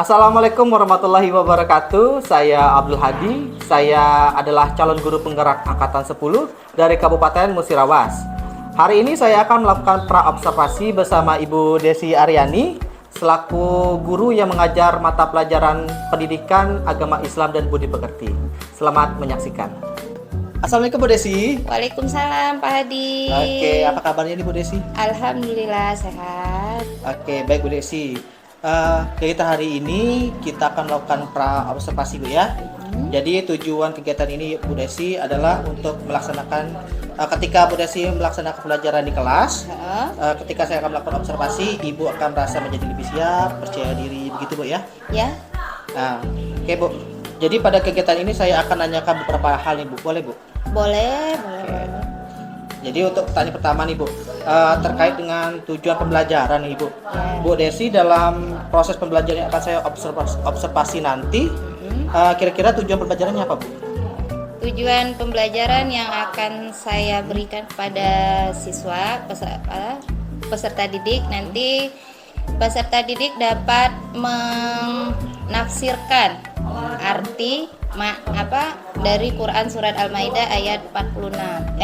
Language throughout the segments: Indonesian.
Assalamualaikum warahmatullahi wabarakatuh. Saya Abdul Hadi. Saya adalah calon guru penggerak angkatan 10 dari Kabupaten Musirawas. Hari ini saya akan melakukan pra-observasi bersama Ibu Desi Aryani selaku guru yang mengajar mata pelajaran pendidikan agama Islam dan budi pekerti. Selamat menyaksikan. Assalamualaikum Bu Desi. Waalaikumsalam Pak Hadi. Oke, apa kabarnya nih Bu Desi? Alhamdulillah sehat. Oke, baik Bu Desi. Kegiatan hari ini kita akan melakukan pra-observasi Bu ya. Jadi tujuan kegiatan ini Bu Desi adalah untuk melaksanakan ketika Bu Desi melaksanakan pelajaran di kelas, ketika saya akan melakukan observasi, Ibu akan merasa menjadi lebih siap, percaya diri begitu Bu ya. Ya, Nah, oke Bu. Jadi pada kegiatan ini saya akan nanyakan beberapa hal nih Bu. Boleh Bu? boleh. Jadi untuk pertanyaan pertama nih Bu, terkait dengan tujuan pembelajaran nih Bu. Bu Desi dalam proses pembelajaran yang akan saya observasi nanti, kira-kira tujuan pembelajarannya apa Bu? Tujuan pembelajaran yang akan saya berikan kepada siswa peserta didik nanti peserta didik dapat menafsirkan arti dari Quran surat Al-Maidah ayat 48.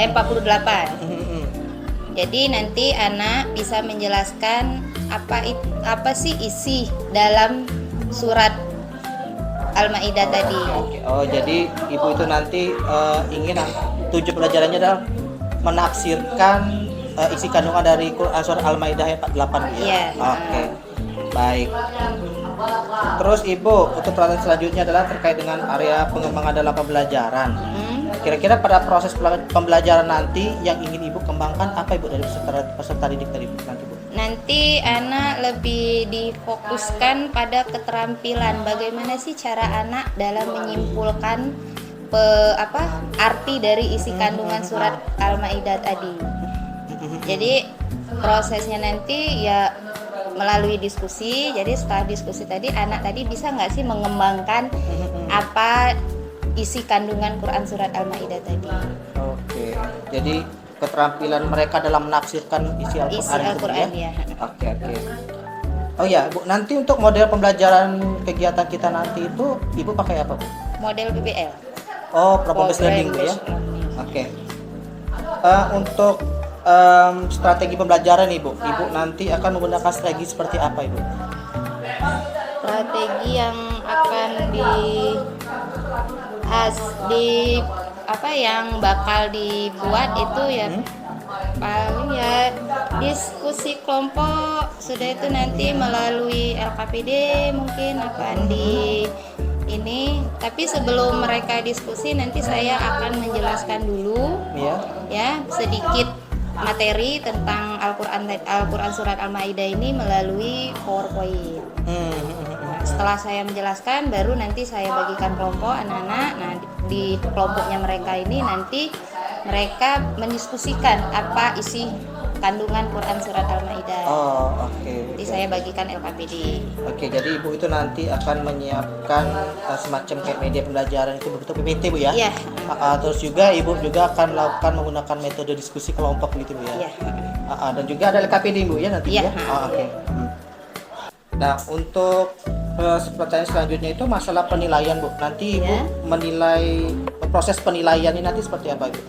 Jadi nanti anak bisa menjelaskan apa sih isi dalam surat Al-Maidah tadi. Oke. Oh, jadi Ibu itu nanti ingin tujuan pelajarannya adalah menafsirkan isi kandungan dari Quran surat Al-Maidah ayat 48 ya. Iya. Oke. Baik. Terus Ibu, untuk pertanyaan selanjutnya adalah terkait dengan area pengembangan dalam pembelajaran. Kira-kira pada proses pembelajaran nanti yang ingin Ibu kembangkan apa Ibu dari peserta didik tadi nanti Bu? Nanti anak lebih difokuskan pada keterampilan bagaimana sih cara anak dalam menyimpulkan arti dari isi kandungan surat Al-Maidah tadi. Jadi prosesnya nanti ya melalui diskusi. Jadi setelah diskusi tadi anak tadi bisa nggak sih mengembangkan apa isi kandungan Quran surat Al-Maidah tadi. Oke. Jadi keterampilan mereka dalam menafsirkan isi Al-Quran ya. Oke. Oh ya Bu, nanti untuk model pembelajaran kegiatan kita nanti itu Ibu pakai apa Bu? Model PBL. Oh, problem based learning Bu ya. Oke. Untuk strategi pembelajaran Ibu nanti akan menggunakan strategi seperti apa Ibu? Strategi yang akan yang bakal dibuat itu ya paling ya diskusi kelompok, sudah itu nanti melalui LKPD mungkin akan tapi sebelum mereka diskusi nanti saya akan menjelaskan dulu ya sedikit materi tentang Al-Quran surat Al-Maidah ini melalui PowerPoint. Setelah saya menjelaskan baru nanti saya bagikan kelompok anak-anak. Nah, di kelompoknya mereka ini nanti mereka mendiskusikan apa isi kandungan Quran surat Al-Maidah. Oh, oke. Jadi saya bagikan LKPD. Oke, jadi Ibu itu nanti akan menyiapkan semacam kayak media pembelajaran itu berbentuk PPT Bu ya? Iya. Terus juga Ibu juga akan melakukan menggunakan metode diskusi kelompok gitu Bu ya? Iya. Dan juga ada LKPD Bu ya nanti Iya. ya? Oke. Nah, untuk pertanyaan selanjutnya itu masalah penilaian Bu. Nanti Ibu menilai proses penilaian ini nanti seperti apa Bu?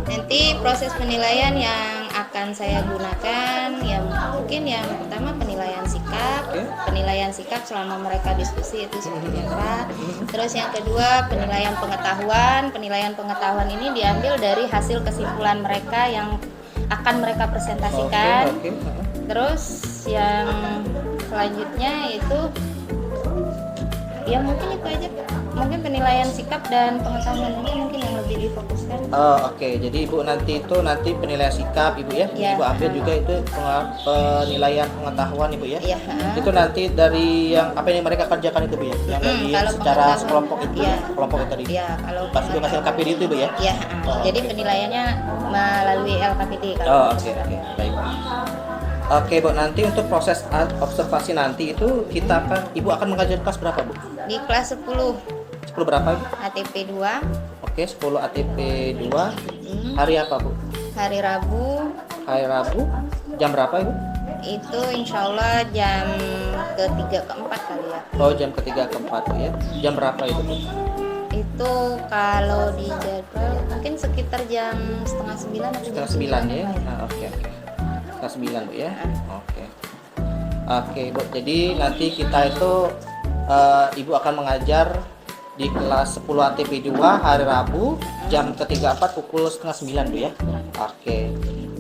Nanti proses penilaian yang akan saya gunakan ya mungkin yang pertama penilaian sikap. Penilaian sikap selama mereka diskusi itu seperti apa. Terus yang kedua penilaian pengetahuan. Penilaian pengetahuan ini diambil dari hasil kesimpulan mereka yang akan mereka presentasikan. Terus yang selanjutnya itu ya mungkin itu aja, mungkin penilaian sikap dan pengetahuan ini mungkin yang lebih difokuskan. Oke. Jadi Ibu nanti penilaian sikap Ibu ya? Ibu ambil juga itu penilaian pengetahuan Ibu ya? Iya. Itu nanti dari yang apa yang mereka kerjakan itu Bu ya? Yang dari secara kelompok itu kelompok itu tadi? Iya, kalau pas Ibu kasih LKPD itu Bu ya? Iya. Jadi penilaiannya melalui LKPD Oke. Baik. Oke Bu, nanti untuk proses observasi nanti itu Ibu akan mengajar kelas berapa Bu? di kelas 10 berapa Bu? ATP 2. Oke, 10 ATP 2. Hari apa Bu? Hari Rabu Jam berapa Ibu? Itu insya Allah jam ketiga keempat kali ya. Oh, jam ketiga keempat Bu ya. Jam berapa itu Bu? Itu kalau di jadwal mungkin sekitar jam setengah 9 atau jam Setengah 9 ya. 9 Nah, oke oke. Setengah 9 Bu ya. Oke. Oke Bu, jadi nanti kita itu Ibu akan mengajar di kelas 10 ATP 2 hari Rabu jam ketiga 4 pukul setengah 9 Bu ya. Oke.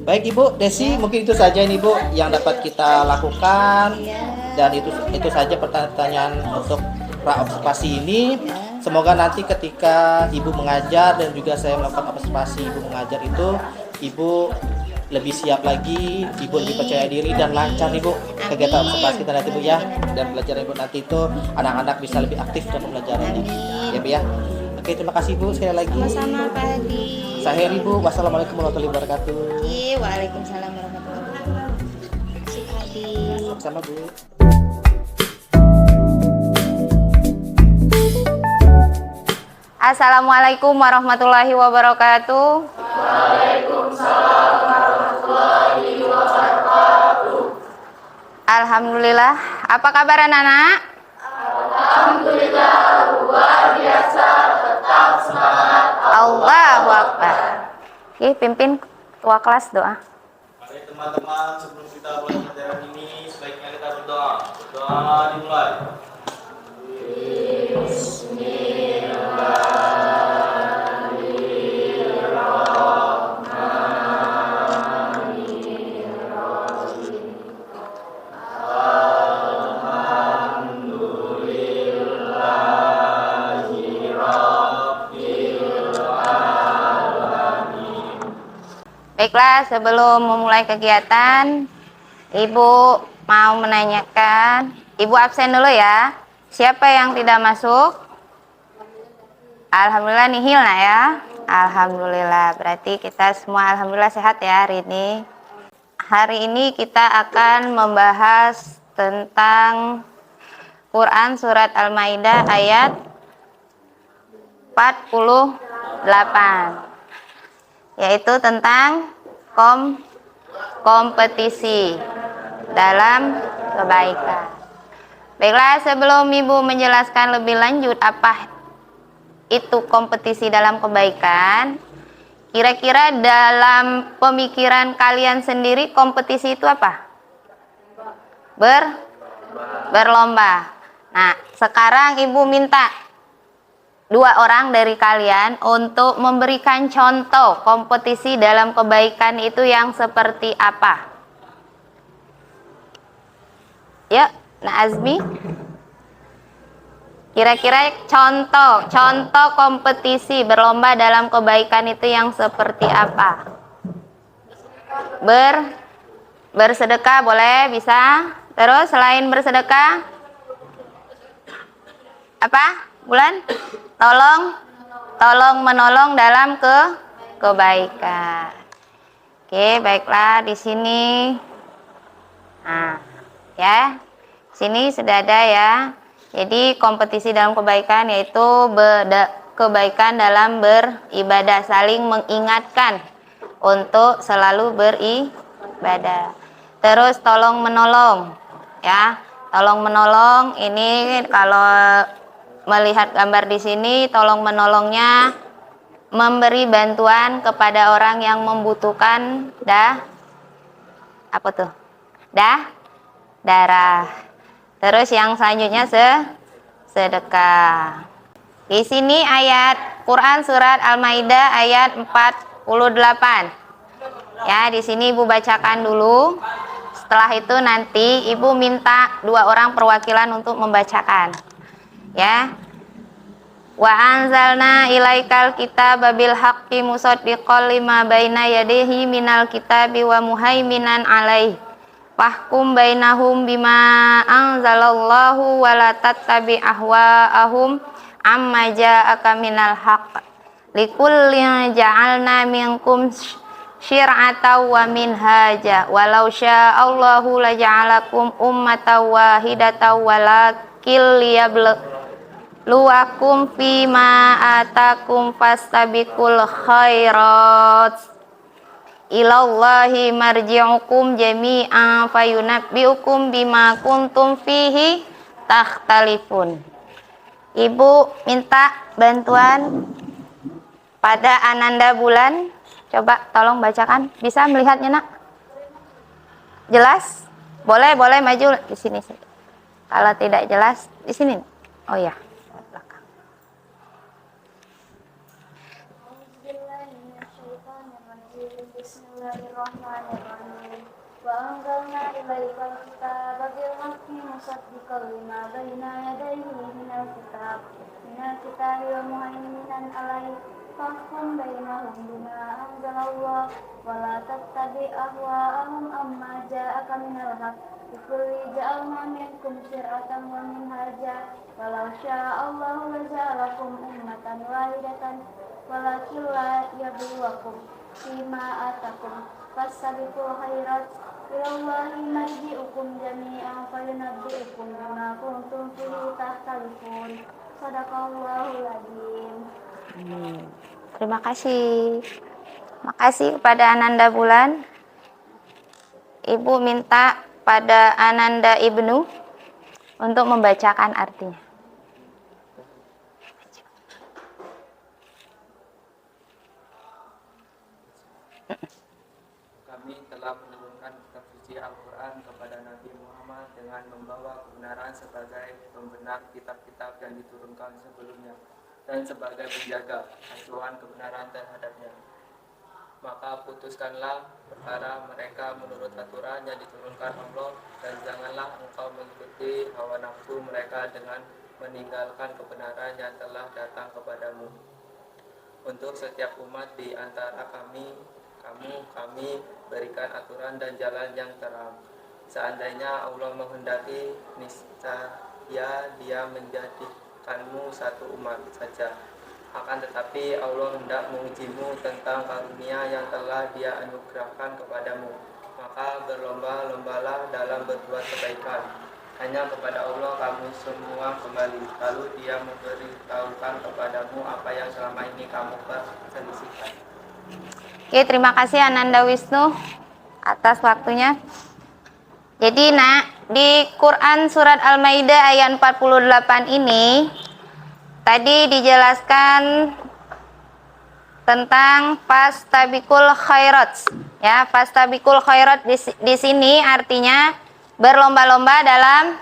Baik Ibu Desi, mungkin itu saja nih Bu yang dapat kita lakukan. Iya. Dan itu saja pertanyaan untuk pra-observasi ini. Semoga nanti ketika Ibu mengajar dan juga saya melakukan observasi Ibu mengajar itu, Ibu lebih siap lagi, Ibu lebih percaya diri dan lancar nih Bu kegiatan observasi kita nanti Bu ya. Dan pelajaran Ibu nanti itu anak-anak bisa lebih aktif dalam pembelajarannya. Ya Bu ya. Oke, terima kasih Bu sekali lagi. Sama-sama Pak Hadi. Saya Ibu. Wassalamualaikum warahmatullahi wabarakatuh. Iya, waalaikumsalam warahmatullahi wabarakatuh. Si Hadi. Sama Bu. Assalamualaikum warahmatullahi wabarakatuh. Alhamdulillah. Apa kabar anak-anak? Alhamdulillah luar biasa, tetap semangat. Allahu Akbar. Oke, pimpin ketua kelas doa. Mari teman-teman, sebelum kita mulai pelajaran ini sebaiknya kita berdoa. Berdoa dimulai. Baiklah, sebelum memulai kegiatan, Ibu mau menanyakan, Ibu absen dulu ya. Siapa yang tidak masuk? Alhamdulillah nihil nak ya. Alhamdulillah, berarti kita semua alhamdulillah sehat ya hari ini. Hari ini kita akan membahas tentang Quran surat Al-Maidah ayat 48. Yaitu tentang kompetisi dalam kebaikan. Baiklah, sebelum Ibu menjelaskan lebih lanjut apa itu kompetisi dalam kebaikan, kira-kira dalam pemikiran kalian sendiri kompetisi itu apa? Berlomba. Nah, sekarang Ibu minta 2 orang dari kalian untuk memberikan contoh kompetisi dalam kebaikan itu yang seperti apa? Ya, Nak Azmi. Kira-kira contoh kompetisi berlomba dalam kebaikan itu yang seperti apa? Bersedekah boleh, bisa. Terus selain bersedekah apa? Bulan? Tolong menolong dalam kebaikan. Oke, baiklah di sini. Nah, ya. Sini sudah ada ya. Jadi kompetisi dalam kebaikan yaitu kebaikan dalam beribadah, saling mengingatkan untuk selalu beribadah. Terus tolong menolong ya. Tolong menolong ini kalau melihat gambar di sini, tolong menolongnya memberi bantuan kepada orang yang membutuhkan darah. Terus yang selanjutnya sedekah. Di sini ayat Quran surat Al-Maidah ayat 48. Ya, di sini Ibu bacakan dulu. Setelah itu nanti Ibu minta 2 orang perwakilan untuk membacakan. Ya, wa anzalna ilaikal kitaba bil haqqi musaddiqan lima baina yadayhi minal kitabi wa muhaiminan alaihi fahkum bainahum bima anzalallahu wa la tattabi ahwaahum amma ja'aka minal haqq likullin ja'alna minkum syir'atan wa minhaja walau sya'allahu la ja'alakum ummatan wahidatan walakil luakum fima atakum fastabiqul khairat. ilallahi marji'ukum jami'an fayunabbi'ukum bima kuntum fihi takhtalifun. Ibu minta bantuan pada Ananda Bulan. Coba tolong bacakan. Bisa melihatnya, Nak? Jelas? Boleh maju di sini. Kalau tidak jelas di sini. Oh ya. Belakang. Bismillahirrahmanirrahim. Wa anzalna ilaikal kitaba bil haqqi musaddiqan lima baina yadayhi minal kitabi wa muhaiminan alaihi fahkum bainahum bima anzalallah wa la tattabi ahwa'ahum amma ja'aka minal haqq likulli ja'alna minkum syir'atan wa minhaja walau syaa Allahu laja'alakum ummatan wahidatan walakin la yabluwakum fima atakum fasabiqul khairat ilallahi marji'ukum jami'an fayunabbi'ukum bima kuntum fihi takhtalifun. Shadaqallahul adzim. Terima kasih. Makasih kepada Ananda Bulan. Ibu minta pada Ananda Ibnu untuk membacakan artinya. Kami telah menurunkan kitab suci Al-Quran kepada Nabi Muhammad dengan membawa kebenaran sebagai pembenar kitab-kitab yang diturunkan sebelumnya dan sebagai penjaga acuan kebenaran terhadapnya. Maka putuskanlah perkara mereka menurut aturan yang diturunkan Allah, dan janganlah engkau mengikuti hawa nafsu mereka dengan meninggalkan kebenaran yang telah datang kepadamu. Untuk setiap umat di antara kami berikan aturan dan jalan yang terang. Seandainya Allah menghendaki, niscaya Dia menjadikanmu satu umat saja. Akan tetapi Allah hendak mengujimu tentang karunia yang telah Dia anugerahkan kepadamu. Maka berlomba-lombalah dalam berbuat kebaikan. Hanya kepada Allah kamu semua kembali. Lalu Dia memberitahukan kepadamu apa yang selama ini kamu perselisihkan. Oke, terima kasih Ananda Wisnu atas waktunya. Jadi, Nak, di Quran surat Al-Maidah ayat 48 ini tadi dijelaskan tentang fastabiqul khairat. Ya, fastabiqul khairat di sini artinya berlomba-lomba dalam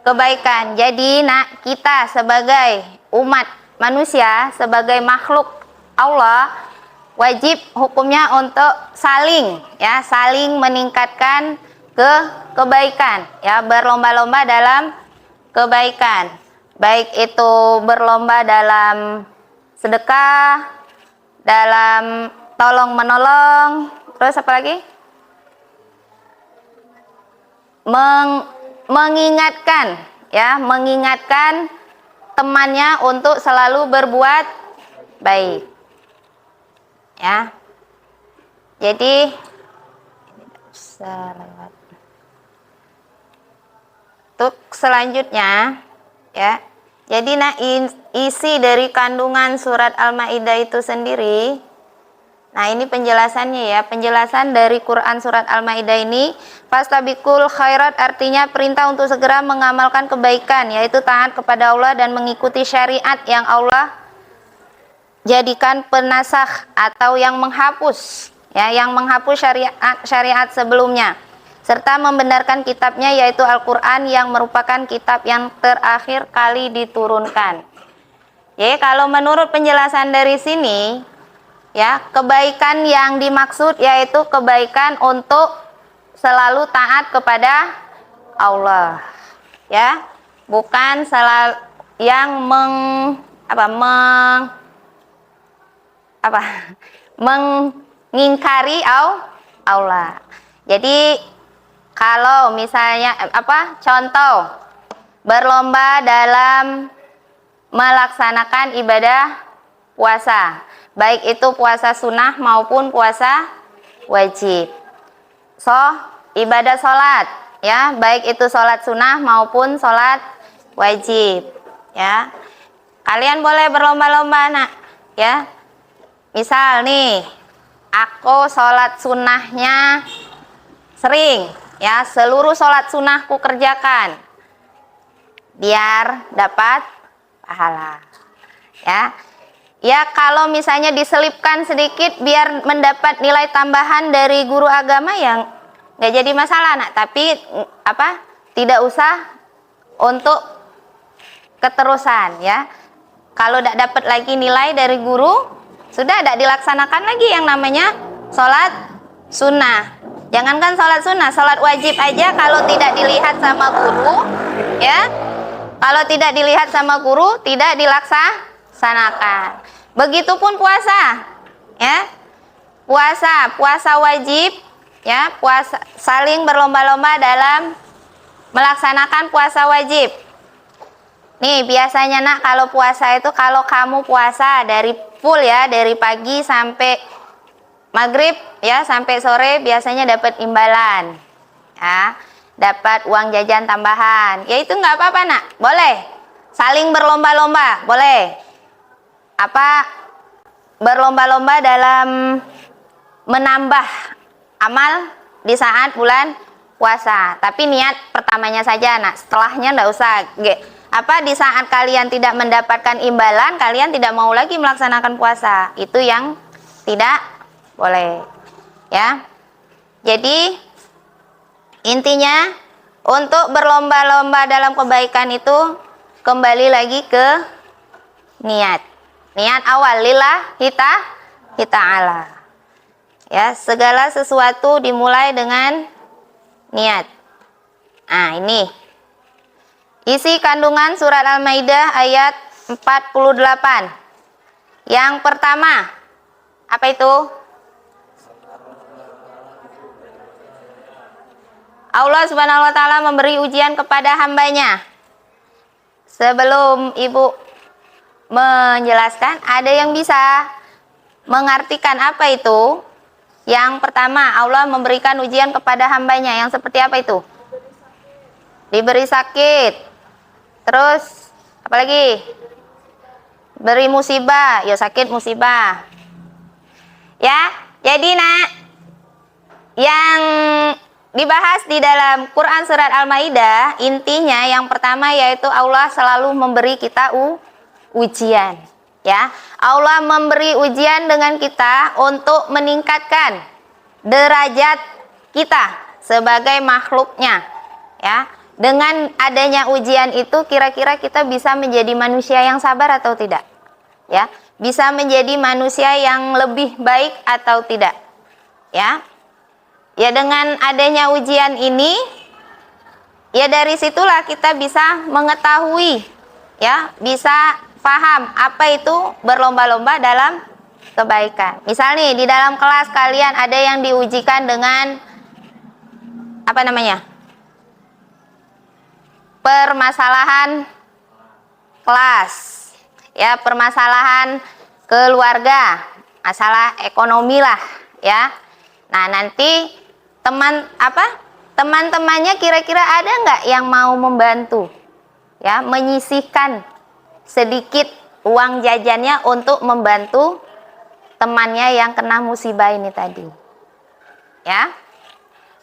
kebaikan. Jadi, Nak, kita sebagai umat manusia, sebagai makhluk Allah, wajib hukumnya untuk saling meningkatkan kebaikan, ya, berlomba-lomba dalam kebaikan. Baik itu berlomba dalam sedekah, dalam tolong menolong, terus apa lagi? Mengingatkan temannya untuk selalu berbuat baik. Ya, jadi bisa lewat. Untuk selanjutnya, ya. Jadi, nah, isi dari kandungan surat Al-Maidah itu sendiri. Nah, ini penjelasannya, ya. Penjelasan dari Quran surat Al-Maidah ini, fastabiqul khairat artinya perintah untuk segera mengamalkan kebaikan, yaitu taat kepada Allah dan mengikuti syariat yang Allah jadikan penasakh atau yang menghapus, ya, yang menghapus syariat sebelumnya, serta membenarkan kitabnya yaitu Al-Quran yang merupakan kitab yang terakhir kali diturunkan. Ya, kalau menurut penjelasan dari sini, ya, kebaikan yang dimaksud yaitu kebaikan untuk selalu taat kepada Allah, ya, bukan selalu yang mengingkari Allah. Jadi kalau misalnya contoh berlomba dalam melaksanakan ibadah puasa, baik itu puasa sunnah maupun puasa wajib. So, ibadah sholat, ya, baik itu sholat sunnah maupun sholat wajib, ya. Kalian boleh berlomba-lomba, Nak, ya. Misal nih, aku sholat sunnahnya sering, ya, seluruh sholat sunnahku kerjakan biar dapat pahala, ya. Ya, kalau misalnya diselipkan sedikit biar mendapat nilai tambahan dari guru agama yang nggak jadi masalah, nak. Tapi tidak usah untuk keterusan, ya. Kalau tidak dapat lagi nilai dari guru, sudah tidak dilaksanakan lagi yang namanya sholat sunnah. Jangankan sholat sunnah, sholat wajib aja kalau tidak dilihat sama guru, ya. Kalau tidak dilihat sama guru, tidak dilaksanakan. Begitupun puasa, ya. Puasa wajib, ya. Puasa, saling berlomba-lomba dalam melaksanakan puasa wajib. Nih, biasanya, nak, kalau puasa itu, kalau kamu puasa dari full, ya, dari pagi sampai maghrib, ya, sampai sore, biasanya dapat imbalan, ya, dapat uang jajan tambahan. Ya, itu nggak apa-apa, nak, boleh. Saling berlomba-lomba, boleh. Berlomba-lomba dalam menambah amal di saat bulan puasa. Tapi niat pertamanya saja, nak, setelahnya nggak usah. Di saat kalian tidak mendapatkan imbalan, kalian tidak mau lagi melaksanakan puasa. Itu yang tidak boleh, ya. Jadi intinya untuk berlomba-lomba dalam kebaikan itu kembali lagi ke niat. Niat awal lillahi ta'ala. Ya, segala sesuatu dimulai dengan niat. Nah, ini isi kandungan surat Al-Maidah ayat 48. Yang pertama, apa itu? Allah Subhanahu wa taala memberi ujian kepada hambanya. Sebelum Ibu menjelaskan, ada yang bisa mengartikan apa itu? Yang pertama, Allah memberikan ujian kepada hambanya. Yang seperti apa itu? Diberi sakit. Terus, apa lagi? Beri musibah. Ya, sakit musibah. Ya, jadi, nak, yang dibahas di dalam Quran surat Al-Maidah, intinya yang pertama yaitu Allah selalu memberi kita ujian, ya. Allah memberi ujian dengan kita untuk meningkatkan derajat kita sebagai makhluknya, ya. Dengan adanya ujian itu kira-kira kita bisa menjadi manusia yang sabar atau tidak, ya. Bisa menjadi manusia yang lebih baik atau tidak, ya. Ya, dengan adanya ujian ini, ya, dari situlah kita bisa mengetahui, ya, bisa paham apa itu berlomba-lomba dalam kebaikan. Misal nih, di dalam kelas kalian ada yang diujikan dengan permasalahan kelas, ya, permasalahan keluarga, masalah ekonomi lah, ya. Nah, nanti teman-temannya kira-kira ada nggak yang mau membantu, ya, menyisihkan sedikit uang jajannya untuk membantu temannya yang kena musibah ini tadi, ya.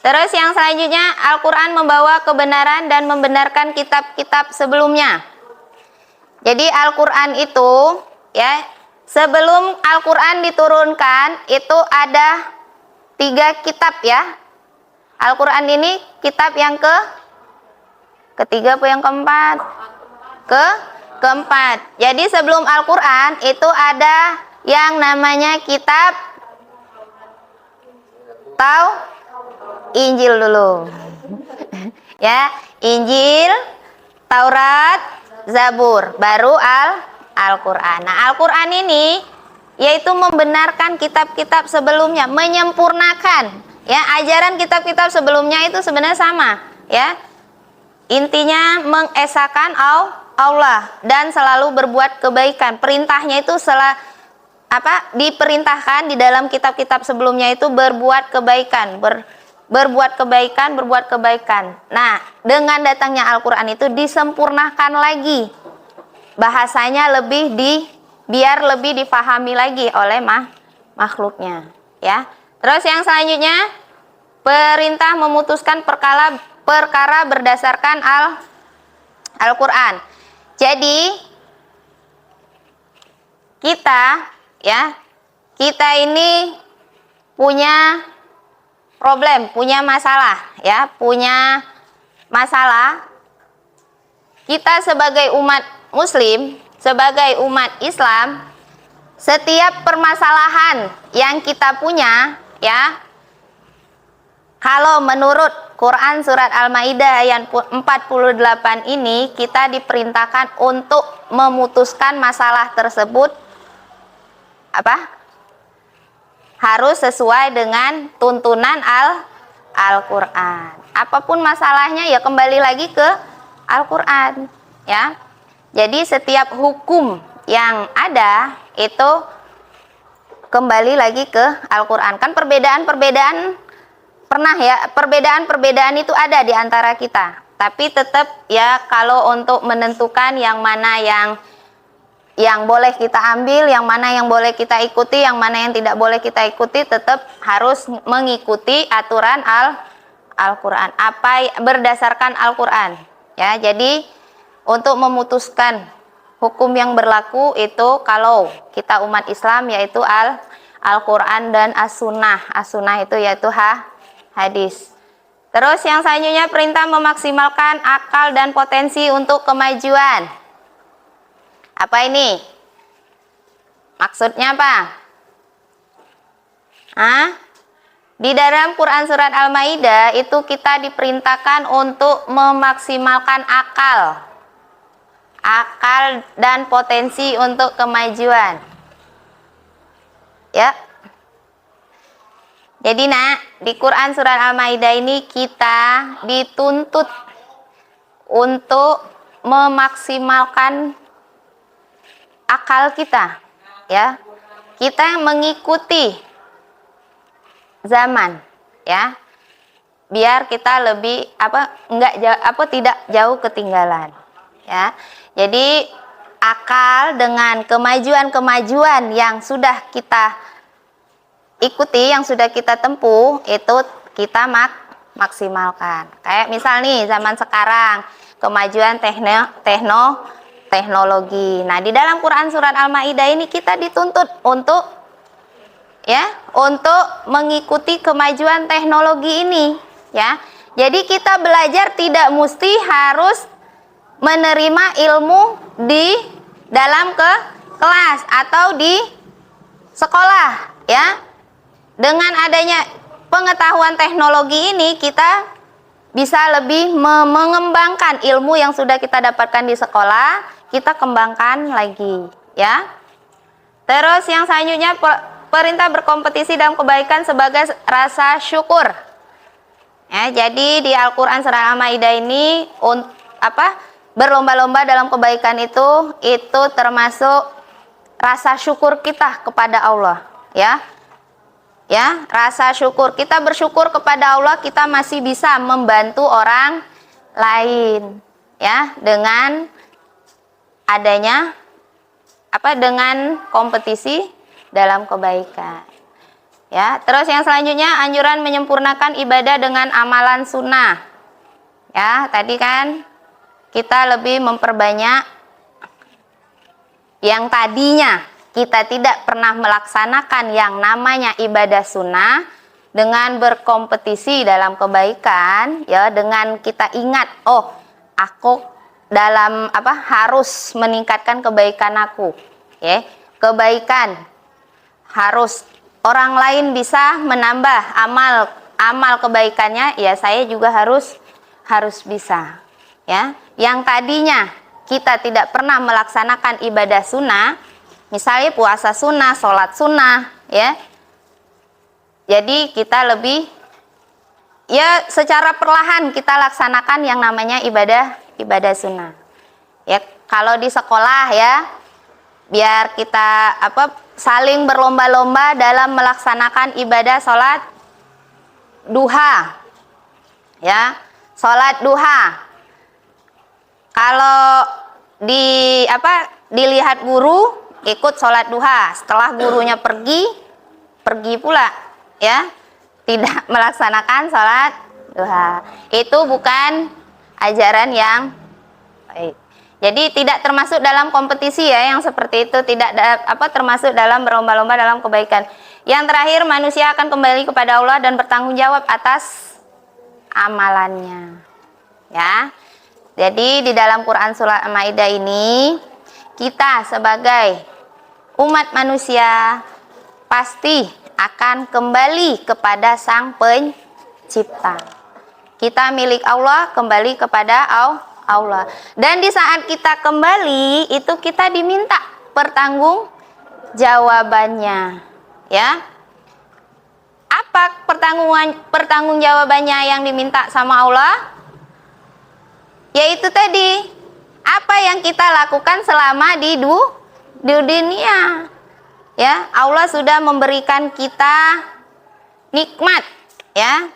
Terus yang selanjutnya, Al-Quran membawa kebenaran dan membenarkan kitab-kitab sebelumnya. Jadi Al-Quran itu, ya, sebelum Al-Quran diturunkan itu ada 3 kitab, ya. Al-Quran ini kitab yang ketiga atau yang keempat? Keempat. Jadi sebelum Al-Quran itu ada yang namanya kitab Injil dulu. Ya, Injil, Taurat, Zabur, baru Al-Quran. Nah, Al-Quran ini yaitu membenarkan kitab-kitab sebelumnya, menyempurnakan, ya, ajaran kitab-kitab sebelumnya itu sebenarnya sama, ya. Intinya mengesahkan Allah dan selalu berbuat kebaikan. Perintahnya itu diperintahkan di dalam kitab-kitab sebelumnya itu berbuat kebaikan, berbuat kebaikan. Nah, dengan datangnya Al-Quran itu disempurnakan lagi. Bahasanya biar lebih dipahami lagi oleh makhluknya. Ya. Terus yang selanjutnya, perintah memutuskan perkara berdasarkan Al-Qur'an. Jadi kita ini punya problem, punya masalah, ya, punya masalah. Kita sebagai umat muslim, sebagai umat Islam, setiap permasalahan yang kita punya, ya, kalau menurut Quran surat Al-Maidah ayat 48 ini, kita diperintahkan untuk memutuskan masalah tersebut harus sesuai dengan tuntunan Al-Qur'an. Apapun masalahnya ya kembali lagi ke Al-Qur'an, ya. Jadi setiap hukum yang ada itu kembali lagi ke Al-Qur'an. Kan perbedaan-perbedaan perbedaan itu ada di antara kita. Tapi tetap ya, kalau untuk menentukan yang mana yang boleh kita ambil, yang mana yang boleh kita ikuti, yang mana yang tidak boleh kita ikuti, tetap harus mengikuti aturan Al-Qur'an. Berdasarkan Al-Qur'an. Ya, jadi untuk memutuskan hukum yang berlaku itu kalau kita umat Islam yaitu Al-Qur'an dan As-Sunnah. As-Sunnah itu yaitu hadis. Terus yang selanjutnya, perintah memaksimalkan akal dan potensi untuk kemajuan. Apa ini? Maksudnya apa? Di dalam Quran surat Al-Maidah itu kita diperintahkan untuk memaksimalkan akal dan potensi untuk kemajuan. Ya. Jadi di Quran surat Al-Maidah ini kita dituntut untuk memaksimalkan akal kita, ya. Kita mengikuti zaman, ya. Biar kita lebih tidak jauh ketinggalan, ya. Jadi akal dengan kemajuan-kemajuan yang sudah kita ikuti, yang sudah kita tempuh, itu kita maksimalkan. Kayak misal nih zaman sekarang, kemajuan teknologi. Nah, di dalam Quran surat Al-Maidah ini kita dituntut untuk mengikuti kemajuan teknologi ini, ya. Jadi kita belajar tidak mesti harus menerima ilmu di dalam kelas atau di sekolah, ya. Dengan adanya pengetahuan teknologi ini, kita bisa lebih mengembangkan ilmu yang sudah kita dapatkan di sekolah, kita kembangkan lagi, ya. Terus yang selanjutnya, perintah berkompetisi dalam kebaikan sebagai rasa syukur. Ya, jadi di Al-Qur'an surah Al-Maidah ini berlomba-lomba dalam kebaikan itu termasuk rasa syukur kita kepada Allah, ya. Ya, rasa syukur. Kita bersyukur kepada Allah, kita masih bisa membantu orang lain, ya, dengan adanya dengan kompetisi dalam kebaikan. Ya, terus yang selanjutnya, anjuran menyempurnakan ibadah dengan amalan sunnah. Ya, tadi kan kita lebih memperbanyak yang tadinya kita tidak pernah melaksanakan yang namanya ibadah sunnah, dengan berkompetisi dalam kebaikan, ya, dengan kita ingat, oh, aku dalam harus meningkatkan kebaikan aku, ya. Kebaikan harus orang lain bisa menambah amal kebaikannya, ya, saya juga harus bisa, ya. Yang tadinya kita tidak pernah melaksanakan ibadah sunnah, misalnya puasa sunnah, sholat sunnah, ya. Jadi kita lebih, ya, secara perlahan kita laksanakan yang namanya ibadah sunnah. Ya, kalau di sekolah, ya, biar kita saling berlomba-lomba dalam melaksanakan ibadah sholat duha, ya, sholat duha. Kalau dilihat guru, ikut sholat duha. Setelah gurunya pergi pula, ya, tidak melaksanakan sholat duha. Itu bukan ajaran yang baik. Jadi tidak termasuk dalam kompetisi ya, yang seperti itu tidak termasuk dalam berlomba-lomba dalam kebaikan. Yang terakhir, manusia akan kembali kepada Allah dan bertanggung jawab atas amalannya. Ya. Jadi di dalam Quran surat Al-Maidah ini, kita sebagai umat manusia pasti akan kembali kepada Sang Pencipta. Kita milik Allah, kembali kepada Allah. Dan di saat kita kembali, itu kita diminta pertanggungjawabannya. Ya. Apa pertanggungjawabannya yang diminta sama Allah? Yaitu tadi, apa yang kita lakukan selama di dunia. Ya, Allah sudah memberikan kita nikmat, ya.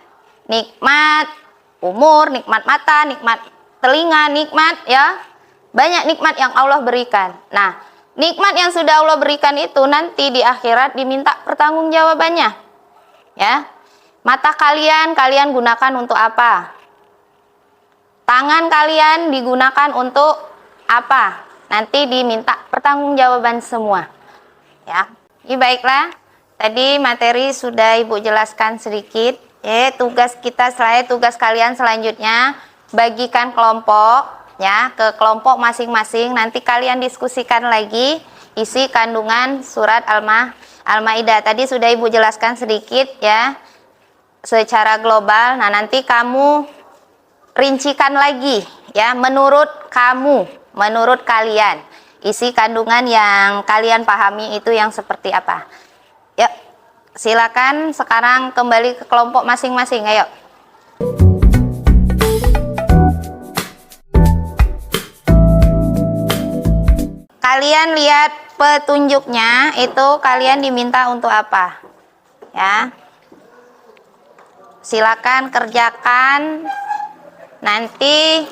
Nikmat umur, nikmat mata, nikmat telinga, nikmat ya. Banyak nikmat yang Allah berikan. Nah, nikmat yang sudah Allah berikan itu nanti di akhirat diminta pertanggungjawabannya. Ya. Mata kalian gunakan untuk apa? Tangan kalian digunakan untuk apa? Nanti diminta pertanggungjawaban semua. Ya. Ini baiklah. Tadi materi sudah Ibu jelaskan sedikit. Tugas kita tugas kalian selanjutnya bagikan kelompok ya, ke kelompok masing-masing. Nanti kalian diskusikan lagi isi kandungan surat Al-Maidah. Tadi sudah Ibu jelaskan sedikit ya, secara global. Nah, nanti kamu rincikan lagi ya, menurut kalian isi kandungan yang kalian pahami itu yang seperti apa. Ya, silakan sekarang kembali ke kelompok masing-masing. Ayo. Kalian lihat petunjuknya, itu kalian diminta untuk apa? Ya. Silakan kerjakan. Nanti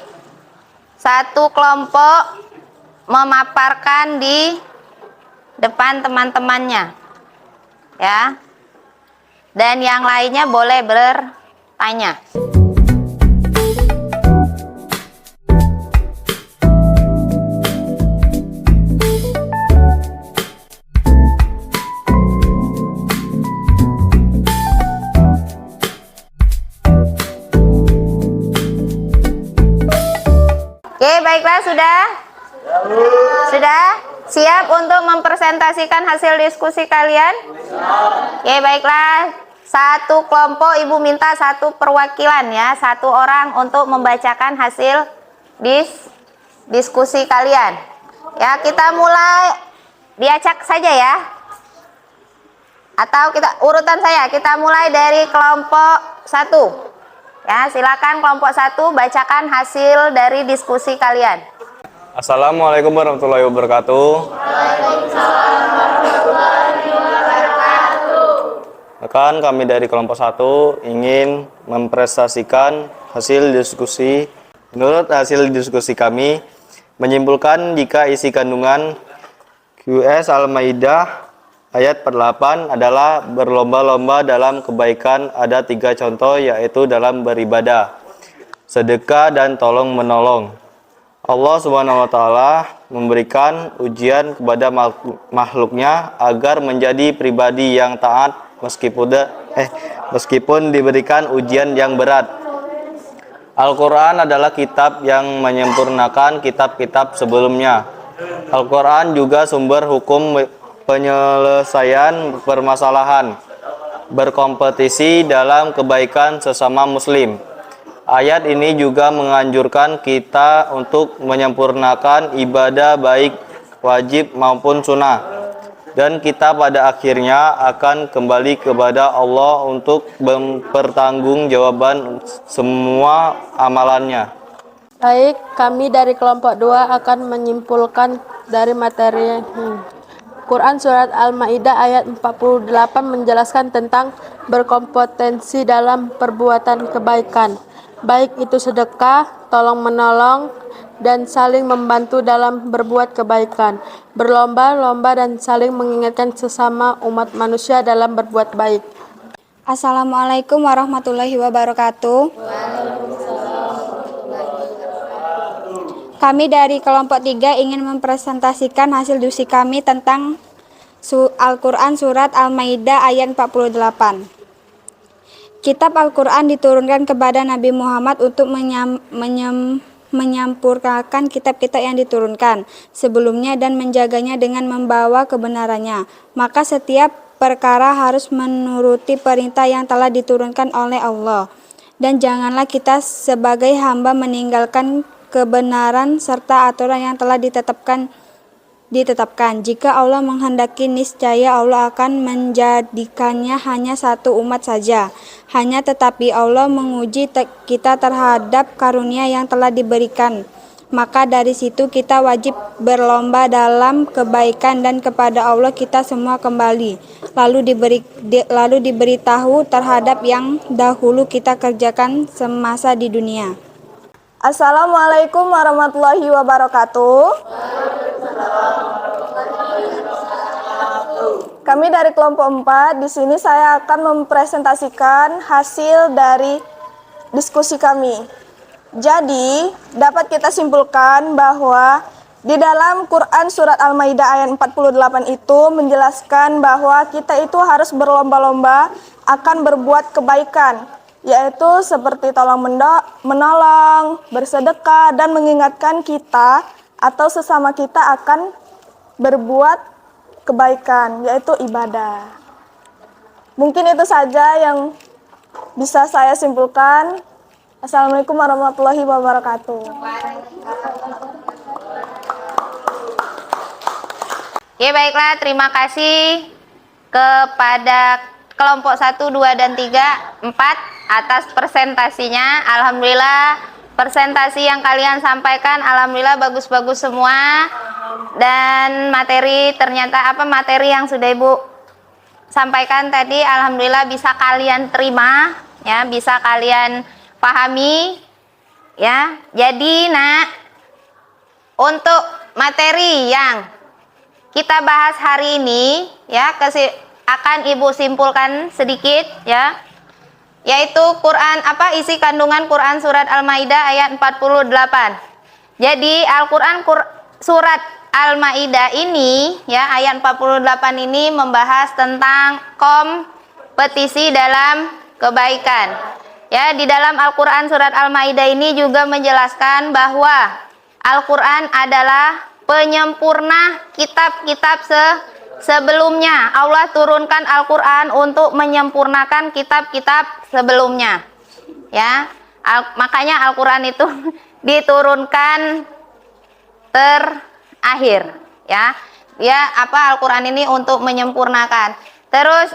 satu kelompok memaparkan di depan teman-temannya. Ya. Dan yang lainnya boleh bertanya. Oke, baiklah, sudah? Sudah? Siap untuk mempresentasikan hasil diskusi kalian? Oke, baiklah. Satu kelompok Ibu minta satu perwakilan ya, satu orang untuk membacakan hasil diskusi kalian. Ya, kita mulai diacak saja ya. Atau urutan saya, kita mulai dari kelompok 1. Ya, silakan kelompok 1 bacakan hasil dari diskusi kalian. Assalamualaikum warahmatullahi wabarakatuh. Waalaikumsalam warahmatullahi wabarakatuh. Rekan kami dari kelompok 1 ingin mempresentasikan hasil diskusi. Menurut hasil diskusi kami menyimpulkan jika isi kandungan QS Al-Maidah ayat 48 adalah berlomba-lomba dalam kebaikan. Ada 3 contoh, yaitu dalam beribadah, sedekah, dan tolong menolong. Allah Subhanahu wa Ta'ala memberikan ujian kepada makhluknya agar menjadi pribadi yang taat meskipun diberikan ujian yang berat. Al-Quran adalah kitab yang menyempurnakan kitab-kitab sebelumnya. Al-Quran juga sumber hukum penyelesaian permasalahan, berkompetisi dalam kebaikan sesama muslim. Ayat ini juga menganjurkan kita untuk menyempurnakan ibadah baik wajib maupun sunnah. Dan kita pada akhirnya akan kembali kepada Allah untuk mempertanggungjawaban semua amalannya. Baik, kami dari kelompok 2 akan menyimpulkan dari materi Quran Surat Al-Maidah ayat 48 menjelaskan tentang berkompetensi dalam perbuatan kebaikan, baik itu sedekah, tolong menolong, dan saling membantu dalam berbuat kebaikan, berlomba-lomba dan saling mengingatkan sesama umat manusia dalam berbuat baik. Assalamualaikum warahmatullahi wabarakatuh. Kami dari kelompok 3 ingin mempresentasikan hasil diskusi kami tentang Al-Quran Surat Al-Maidah ayat 48. Kitab Al-Quran diturunkan kepada Nabi Muhammad untuk menyampurnakan kitab-kitab yang diturunkan sebelumnya dan menjaganya dengan membawa kebenarannya. Maka setiap perkara harus menuruti perintah yang telah diturunkan oleh Allah. Dan janganlah kita sebagai hamba meninggalkan kebenaran serta aturan yang telah ditetapkan. Jika Allah menghendaki, niscaya Allah akan menjadikannya hanya satu umat saja. Hanya tetapi Allah menguji kita terhadap karunia yang telah diberikan. Maka dari situ kita wajib berlomba dalam kebaikan dan kepada Allah kita semua kembali. Lalu diberitahu terhadap yang dahulu kita kerjakan semasa di dunia. Assalamualaikum warahmatullahi wabarakatuh. Kami dari kelompok 4, di sini saya akan mempresentasikan hasil dari diskusi kami. Jadi, dapat kita simpulkan bahwa di dalam Quran Surat Al-Maidah ayat 48 itu menjelaskan bahwa kita itu harus berlomba-lomba akan berbuat kebaikan, yaitu seperti menolong, bersedekah, dan mengingatkan kita atau sesama kita akan berbuat kebaikan, yaitu ibadah. Mungkin itu saja yang bisa saya simpulkan. Assalamualaikum warahmatullahi wabarakatuh. Ya baiklah, terima kasih kepada kelompok 1, 2, dan 3, 4 atas presentasinya. Alhamdulillah presentasi yang kalian sampaikan alhamdulillah bagus-bagus semua. Dan materi yang sudah Ibu sampaikan tadi alhamdulillah bisa kalian terima ya, bisa kalian pahami ya. Jadi untuk materi yang kita bahas hari ini ya akan Ibu simpulkan sedikit ya, yaitu isi kandungan Quran Surat Al-Maidah ayat 48. Jadi Al-Quran Surat Al-Maidah ini ya, ayat 48 ini membahas tentang kompetisi dalam kebaikan. Ya, di dalam Al-Quran Surat Al-Maidah ini juga menjelaskan bahwa Al-Quran adalah penyempurna kitab-kitab sebelumnya. Allah turunkan Al-Quran untuk menyempurnakan kitab-kitab sebelumnya. Ya, makanya Al-Quran itu diturunkan terakhir. Ya, Al-Quran ini untuk menyempurnakan. Terus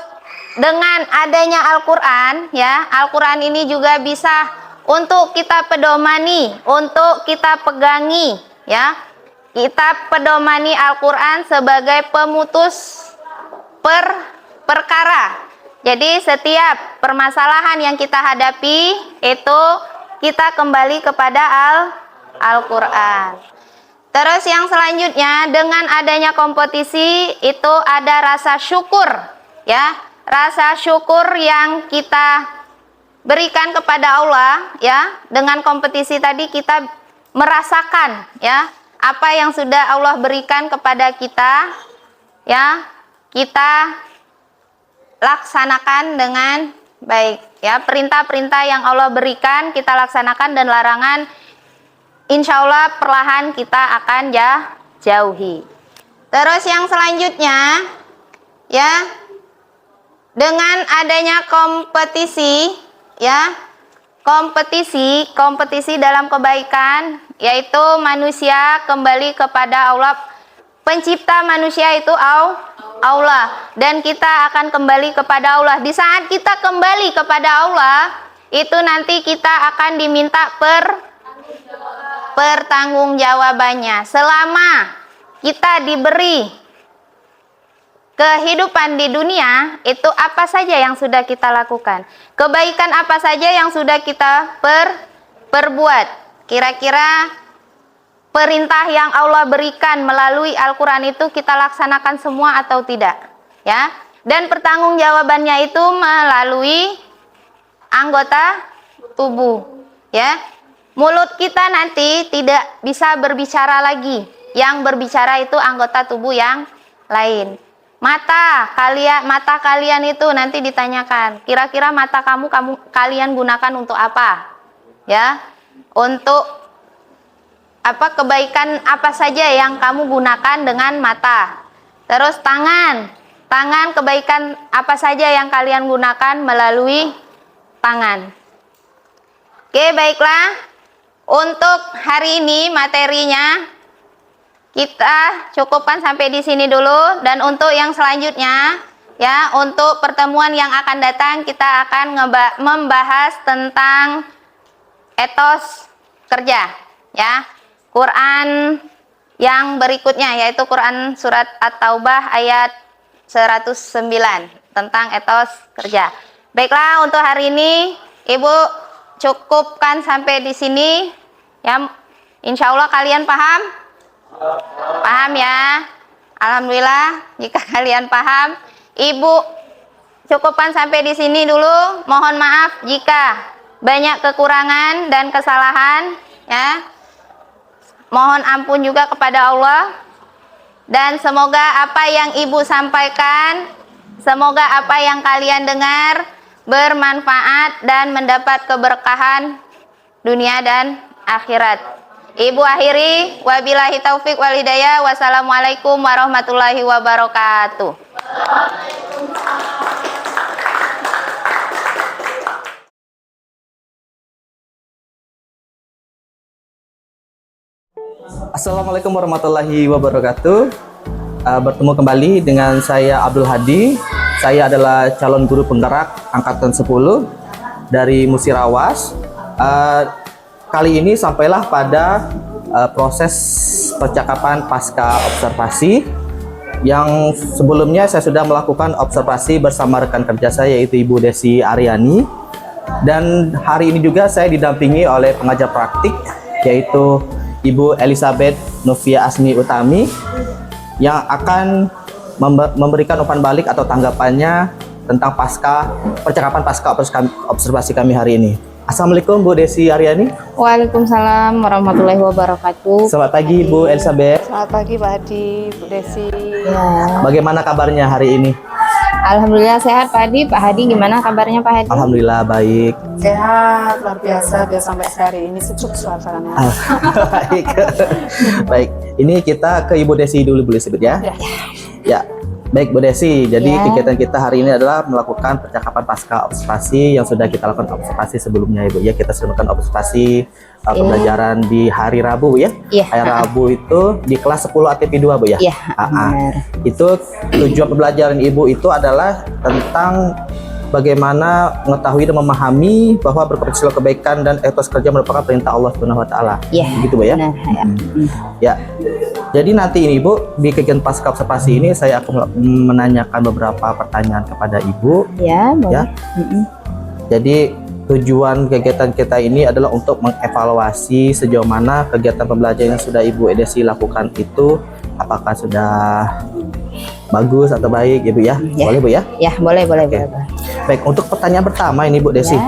dengan adanya Al-Quran, ya, Al-Quran ini juga bisa untuk kita pedomani, untuk kita pegangi, ya. Kita pedomani Al-Quran sebagai pemutus perkara. Jadi setiap permasalahan yang kita hadapi itu kita kembali kepada Al-Quran. Terus yang selanjutnya, dengan adanya kompetisi itu ada rasa syukur, ya. Rasa syukur yang kita berikan kepada Allah ya, dengan kompetisi tadi kita merasakan ya apa yang sudah Allah berikan kepada kita ya, kita laksanakan dengan baik ya. Perintah-perintah yang Allah berikan kita laksanakan, dan larangan insya Allah perlahan kita akan jauhi. Terus yang selanjutnya ya, dengan adanya kompetisi ya, kompetisi dalam kebaikan, yaitu manusia kembali kepada Allah. Pencipta manusia itu Allah, dan kita akan kembali kepada Allah. Di saat kita kembali kepada Allah, itu nanti kita akan diminta pertanggungjawabannya. Selama kita diberi kehidupan di dunia, itu apa saja yang sudah kita lakukan, kebaikan apa saja yang sudah kita perbuat, kira-kira perintah yang Allah berikan melalui Al-Quran itu kita laksanakan semua atau tidak ya. dan pertanggungjawabannya itu melalui anggota tubuh, ya. Mulut kita nanti tidak bisa berbicara lagi. Yang berbicara itu anggota tubuh yang lain. Mata kalian itu nanti ditanyakan, kira-kira mata kalian gunakan untuk apa? Ya. Untuk apa, kebaikan apa saja yang kamu gunakan dengan mata. Terus tangan kebaikan apa saja yang kalian gunakan melalui tangan. Oke, baiklah. Untuk hari ini materinya kita cukupkan sampai di sini dulu, dan untuk yang selanjutnya ya, untuk pertemuan yang akan datang kita akan membahas tentang etos kerja ya. Quran yang berikutnya yaitu Quran surat At-Taubah ayat 109 tentang etos kerja. Baiklah, untuk hari ini Ibu cukupkan sampai di sini ya. Insya Allah kalian paham? Paham ya? Alhamdulillah jika kalian paham. Ibu cukupkan sampai di sini dulu. Mohon maaf jika banyak kekurangan dan kesalahan ya. Mohon ampun juga kepada Allah. Dan semoga apa yang Ibu sampaikan, semoga apa yang kalian dengar bermanfaat dan mendapat keberkahan dunia dan akhirat. Ibu akhiri, wabillahi taufik wal hidayah. Wassalamualaikum warahmatullahi wabarakatuh. Assalamualaikum warahmatullahi wabarakatuh. Bertemu kembali dengan saya Abdul Hadi. Saya adalah calon guru penggerak angkatan 10 dari Musirawas. Kali ini sampailah pada proses percakapan pasca observasi, yang sebelumnya saya sudah melakukan observasi bersama rekan kerja saya yaitu Ibu Desi Aryani, dan hari ini juga saya didampingi oleh pengajar praktik yaitu Ibu Elizabeth Novia Asmi Utami yang akan memberikan umpan balik atau tanggapannya tentang percakapan pasca observasi kami hari ini. Assalamualaikum Bu Desi Aryani. Waalaikumsalam warahmatullahi wabarakatuh. Selamat pagi Bu Elizabeth. Selamat pagi Pak Hadi, Bu Desi. Ya. Bagaimana kabarnya hari ini? Alhamdulillah sehat Pak Hadi. Pak Hadi gimana kabarnya Pak Hadi? Alhamdulillah baik. Sehat, luar biasa. Biar sampai hari ini sejuk suasananya. Baik. Baik. Ini kita ke Ibu Desi dulu boleh sebut ya? Ya. Baik Bu Desi, jadi kegiatan kita hari ini adalah melakukan percakapan pasca observasi yang sudah kita lakukan observasi sebelumnya Ibu ya. Kita sudah melakukan observasi pembelajaran di hari Rabu ya. Hari Rabu itu di kelas 10 ATP 2 Bu ya. Itu tujuan pembelajaran Ibu itu adalah tentang bagaimana mengetahui dan memahami bahwa berkompetisi kebaikan dan etos kerja merupakan perintah Allah Subhanahu wa taala. Gitu Bu ya. Ya. Jadi nanti ini Bu, di kegiatan pasca observasi ini saya akan menanyakan beberapa pertanyaan kepada Ibu. Boleh. Jadi tujuan kegiatan kita ini adalah untuk mengevaluasi sejauh mana kegiatan pembelajaran yang sudah Ibu Desi lakukan itu apakah sudah bagus atau baik Ibu ya. Boleh Bu ya? Ya, boleh. Baik, untuk pertanyaan pertama ini Bu Desi.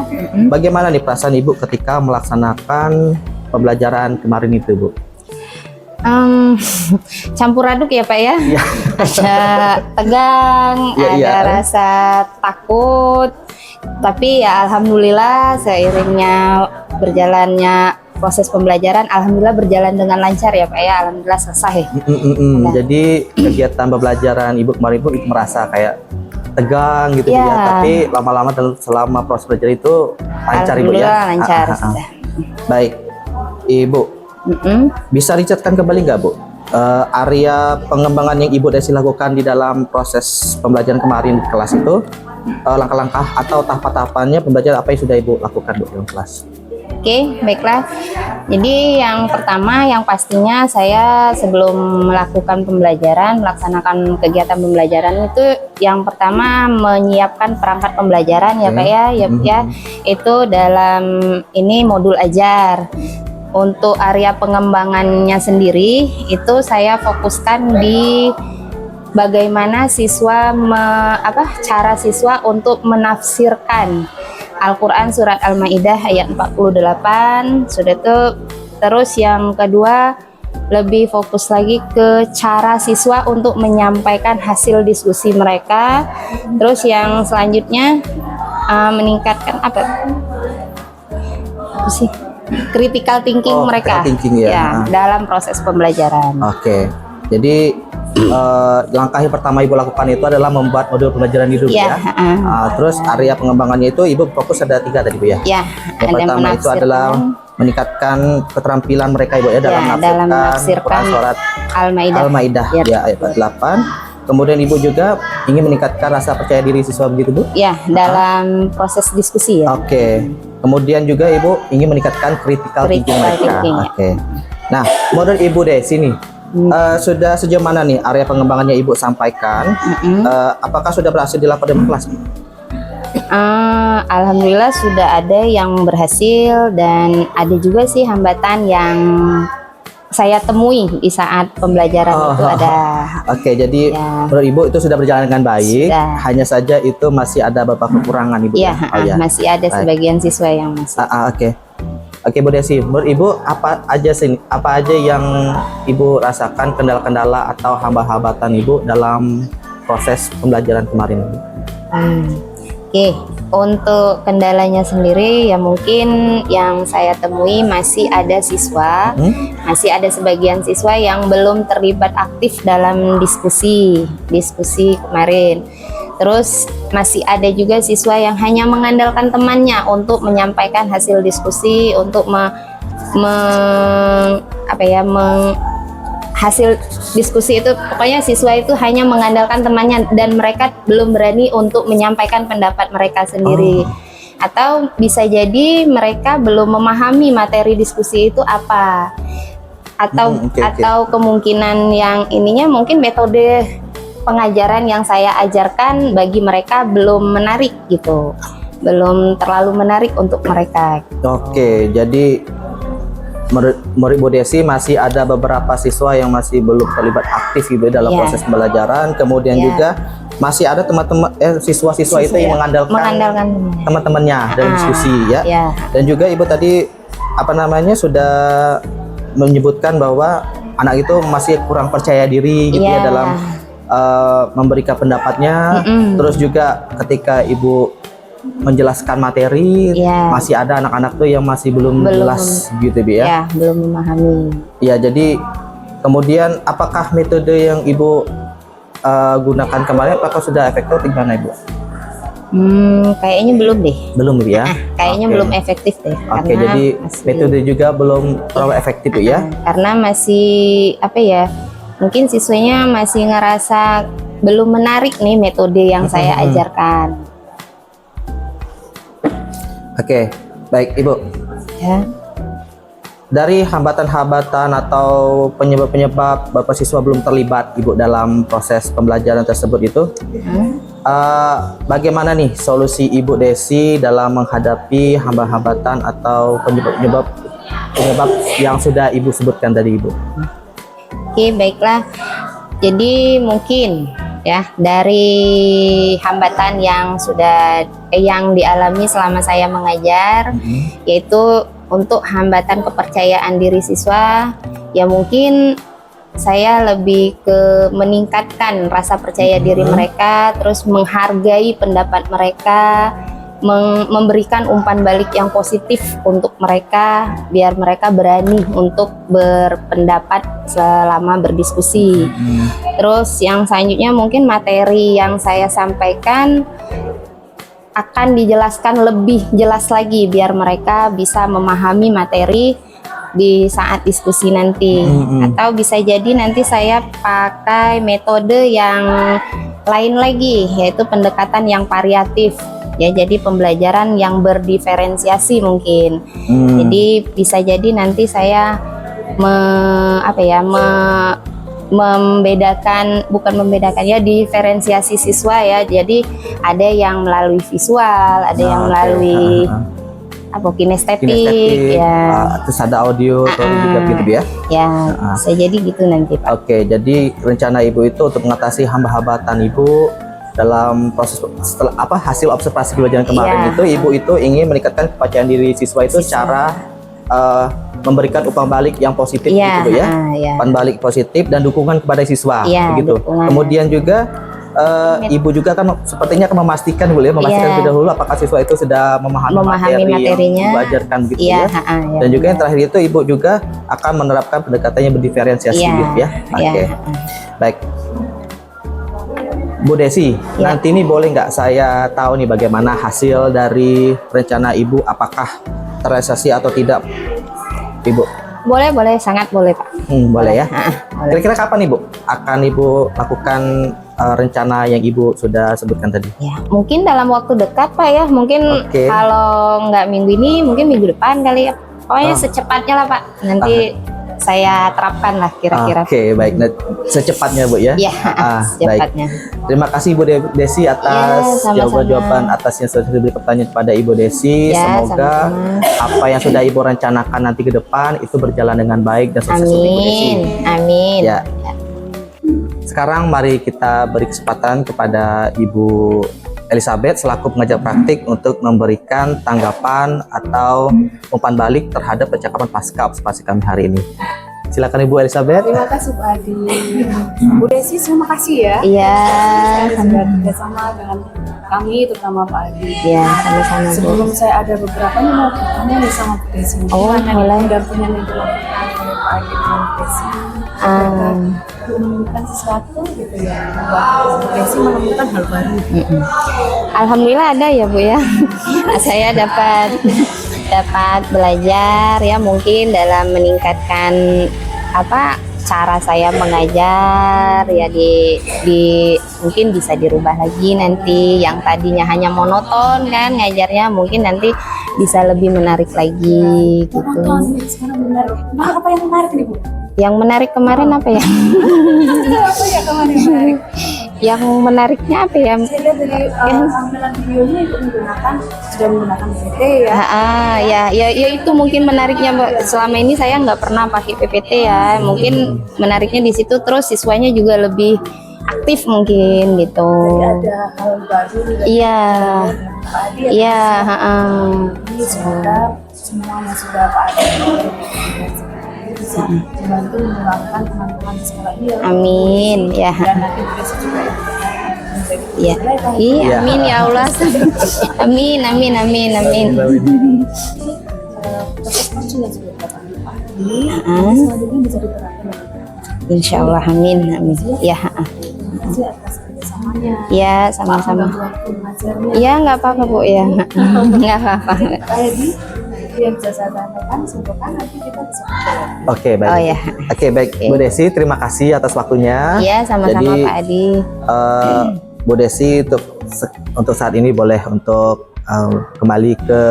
Bagaimana nih perasaan Ibu ketika melaksanakan pembelajaran kemarin itu Bu? Campur aduk ya Pak ya. Ada tegang, ada rasa takut, tapi ya alhamdulillah seiringnya berjalannya proses pembelajaran, alhamdulillah berjalan dengan lancar ya Pak ya. Alhamdulillah selesai. Jadi kegiatan pembelajaran Ibu kemarin Ibu merasa kayak tegang gitu ya, tapi lama-lama dan selama proses belajar itu lancar Ibu ya. Alhamdulillah lancar. Baik Ibu, bisa dicatatkan kembali nggak Bu area pengembangan yang Ibu Desi lakukan di dalam proses pembelajaran kemarin di kelas itu, langkah-langkah atau tahapan-tahapannya pembelajaran apa yang sudah Ibu lakukan Bu dalam kelas? Oke, baiklah. Jadi yang pertama yang pastinya saya sebelum melakukan pembelajaran, melaksanakan kegiatan pembelajaran itu yang pertama menyiapkan perangkat pembelajaran ya Pak ya, itu dalam ini modul ajar. Untuk area pengembangannya sendiri itu saya fokuskan di bagaimana cara siswa untuk menafsirkan Al-Quran surat Al-Maidah ayat 48. Sudah itu, terus yang kedua lebih fokus lagi ke cara siswa untuk menyampaikan hasil diskusi mereka. Terus yang selanjutnya meningkatkan apa sih, critical thinking mereka thinking, ya. dalam proses pembelajaran. Oke, jadi langkah yang pertama Ibu lakukan itu adalah membuat modul pembelajaran itu, ya. Terus area pengembangannya itu Ibu fokus ada 3 tadi, Bu, ya. Ya, Yang pertama itu adalah meningkatkan keterampilan mereka, Ibu, ya, dalam menafsirkan Quran surat Al-Maidah ya ayat 48. Kemudian Ibu juga ingin meningkatkan rasa percaya diri siswa, begitu, Bu? Ya, dalam proses diskusi, ya. Oke. Kemudian juga Ibu ingin meningkatkan critical thinking mereka. Oke. Nah, menurut Ibu deh sini, sudah sejauh mana nih area pengembangannya Ibu sampaikan? Apakah sudah berhasil dilakukan dalam kelas? Alhamdulillah sudah ada yang berhasil, dan ada juga sih hambatan yang saya temui di saat pembelajaran itu ada. Oke, jadi menurut Ibu itu sudah berjalan dengan baik. Sudah. Hanya saja itu masih ada beberapa kekurangan, Ibu. Ya, masih ada sebagian siswa yang masih. Oke, Bu Desi, menurut Ibu apa aja yang Ibu rasakan kendala-kendala atau hambatan Ibu dalam proses pembelajaran kemarin? Oke, untuk kendalanya sendiri ya mungkin yang saya temui masih ada sebagian siswa yang belum terlibat aktif dalam diskusi kemarin. Terus masih ada juga siswa yang hanya mengandalkan temannya untuk menyampaikan hasil diskusi, untuk hasil diskusi itu, pokoknya siswa itu hanya mengandalkan temannya dan mereka belum berani untuk menyampaikan pendapat mereka sendiri. Atau bisa jadi mereka belum memahami materi diskusi itu apa. Atau kemungkinan yang ininya mungkin metode pengajaran yang saya ajarkan bagi mereka belum menarik gitu. Belum terlalu menarik untuk mereka. Oke, jadi menurut Bu Desi masih ada beberapa siswa yang masih belum terlibat aktif gitu dalam proses pembelajaran. Kemudian juga masih ada teman-teman siswa-siswa itu yang mengandalkan teman-temannya dalam diskusi, ya. Dan juga Ibu tadi sudah menyebutkan bahwa anak itu masih kurang percaya diri gitu ya dalam memberikan pendapatnya. Terus juga ketika Ibu menjelaskan materi, masih ada anak-anak tuh yang masih belum jelas gitu, Bu, ya. Ya, belum memahami. Ya, jadi kemudian apakah metode yang Ibu gunakan kemarin apakah sudah efektif gimana, Ibu? Kayaknya belum deh. Belum, Bu, ya. Kayaknya belum efektif deh. Oke, jadi metode juga belum terlalu efektif, Bu, ya. Karena masih mungkin siswanya masih ngerasa belum menarik nih metode yang saya ajarkan. Oke, baik Ibu. Ya. Dari hambatan-hambatan atau penyebab-penyebab Bapak siswa belum terlibat Ibu dalam proses pembelajaran tersebut itu, bagaimana nih solusi Ibu Desi dalam menghadapi hambatan atau penyebab yang sudah Ibu sebutkan tadi, Ibu? Oke, baiklah. Jadi mungkin ya dari hambatan yang dialami selama saya mengajar, yaitu untuk hambatan kepercayaan diri siswa, ya mungkin saya lebih ke meningkatkan rasa percaya diri mereka, terus menghargai pendapat mereka, memberikan umpan balik yang positif untuk mereka biar mereka berani untuk berpendapat selama berdiskusi. Terus yang selanjutnya mungkin materi yang saya sampaikan akan dijelaskan lebih jelas lagi biar mereka bisa memahami materi di saat diskusi nanti. Atau bisa jadi nanti saya pakai metode yang lain lagi, yaitu pendekatan yang variatif. Ya, jadi pembelajaran yang berdiferensiasi mungkin. Jadi bisa jadi nanti saya diferensiasi siswa ya. Jadi ada yang melalui visual, ada yang melalui apa kinestetik, kinestetik, ya. terus ada audio juga gitu ya. Ya, bisa jadi gitu nanti Pak. Oke, jadi rencana Ibu itu untuk mengatasi hambatan Ibu dalam proses hasil observasi pembelajaran kemarin itu Ibu itu ingin meningkatkan kepercayaan diri siswa itu secara memberikan umpan balik yang positif gitu Bu ya. Umpan balik positif dan dukungan kepada siswa begitu. Dukungan. Kemudian juga Ibu juga kan sepertinya akan memastikan Bu ya, memastikan terlebih dahulu apakah siswa itu sudah memahami materinya yang diajarkan gitu ya. Dan juga yang terakhir itu Ibu juga akan menerapkan pendekatan yang berdiferensiasi gitu ya. Oke. Baik. Bu Desi, nanti ini boleh nggak saya tahu nih bagaimana hasil dari rencana Ibu, apakah terrealisasi atau tidak, Ibu? Boleh, sangat boleh Pak. Boleh ya. Kira-kira kapan Ibu akan Ibu lakukan rencana yang Ibu sudah sebutkan tadi? Ya, mungkin dalam waktu dekat Pak ya. Mungkin kalau nggak minggu ini, mungkin minggu depan kali ya. Pokoknya secepatnya lah Pak. Nanti saya terapkan lah kira-kira. Oke, baik. Nah, secepatnya Bu ya. Iya, secepatnya. Baik. Terima kasih Ibu Desi atas jawaban atas yang sudah diberi pertanyaan kepada Ibu Desi. Semoga apa yang sudah Ibu rencanakan nanti ke depan itu berjalan dengan baik dan sukses untuk Ibu Desi. Amin. Ya. Sekarang mari kita beri kesempatan kepada Ibu Elizabeth selaku pengajar praktik untuk memberikan tanggapan atau umpan balik terhadap percakapan pasca observasi kami hari ini. Silakan Ibu Elizabeth. Terima kasih Bu Adi. Bu Desi, terima kasih ya. Iya. Sudah bekerjasama dengan kami, terutama Pak Adi. Iya, sama-sama Bu. Sebelum saya ada beberapa yang mau bertanya nih sama Bu Desi. Boleh. Pendampingan yang dilakukan oleh Pak Adi dengan Bu Desi. Menemukan sesuatu gitu ya. Bu Desi menemukan hal baru. Alhamdulillah ada ya Bu ya. Saya dapat belajar ya, mungkin dalam meningkatkan cara saya mengajar ya, di mungkin bisa dirubah lagi nanti, yang tadinya hanya monoton kan ngajarnya, mungkin nanti bisa lebih menarik lagi gitu. Sekarang menarik. Nah, apa yang menarik nih Bu? Yang menarik kemarin apa ya? Apa ya kemarin menarik? Yang menariknya apa ya? Saya lihat dari tampilan videonya itu sudah menggunakan PPT ya. Ya itu mungkin menariknya Mbak. Selama ini saya nggak pernah pakai PPT ya. Mungkin menariknya di situ, terus siswanya juga lebih aktif mungkin gitu. Jadi ada hal baru. Iya. Iya. Semoga semuanya sudah Pak Adi bisa membantu menerapkan teman-teman di sekolah ini. Amin ya. Dan nanti bisa juga Iya. Iya, amin ya Allah. Amin. Proses juga Pak Adi. Selanjutnya bisa diterapkan. Insya Allah, amin. Ya. Terima kasih atas kerjasamanya. Ya, sama-sama. Waktu mengajarnya. Ya, nggak apa-apa Bu ya. Nggak apa-apa. Tadi yang bisa saya sampaikan, semoga nanti kita bisa. Oke, baik. Oh ya. Oke, baik. Bu Desi, terima kasih atas waktunya. Iya, sama-sama Jadi, Pak Adi. Bu Desi untuk saat ini boleh untuk kembali ke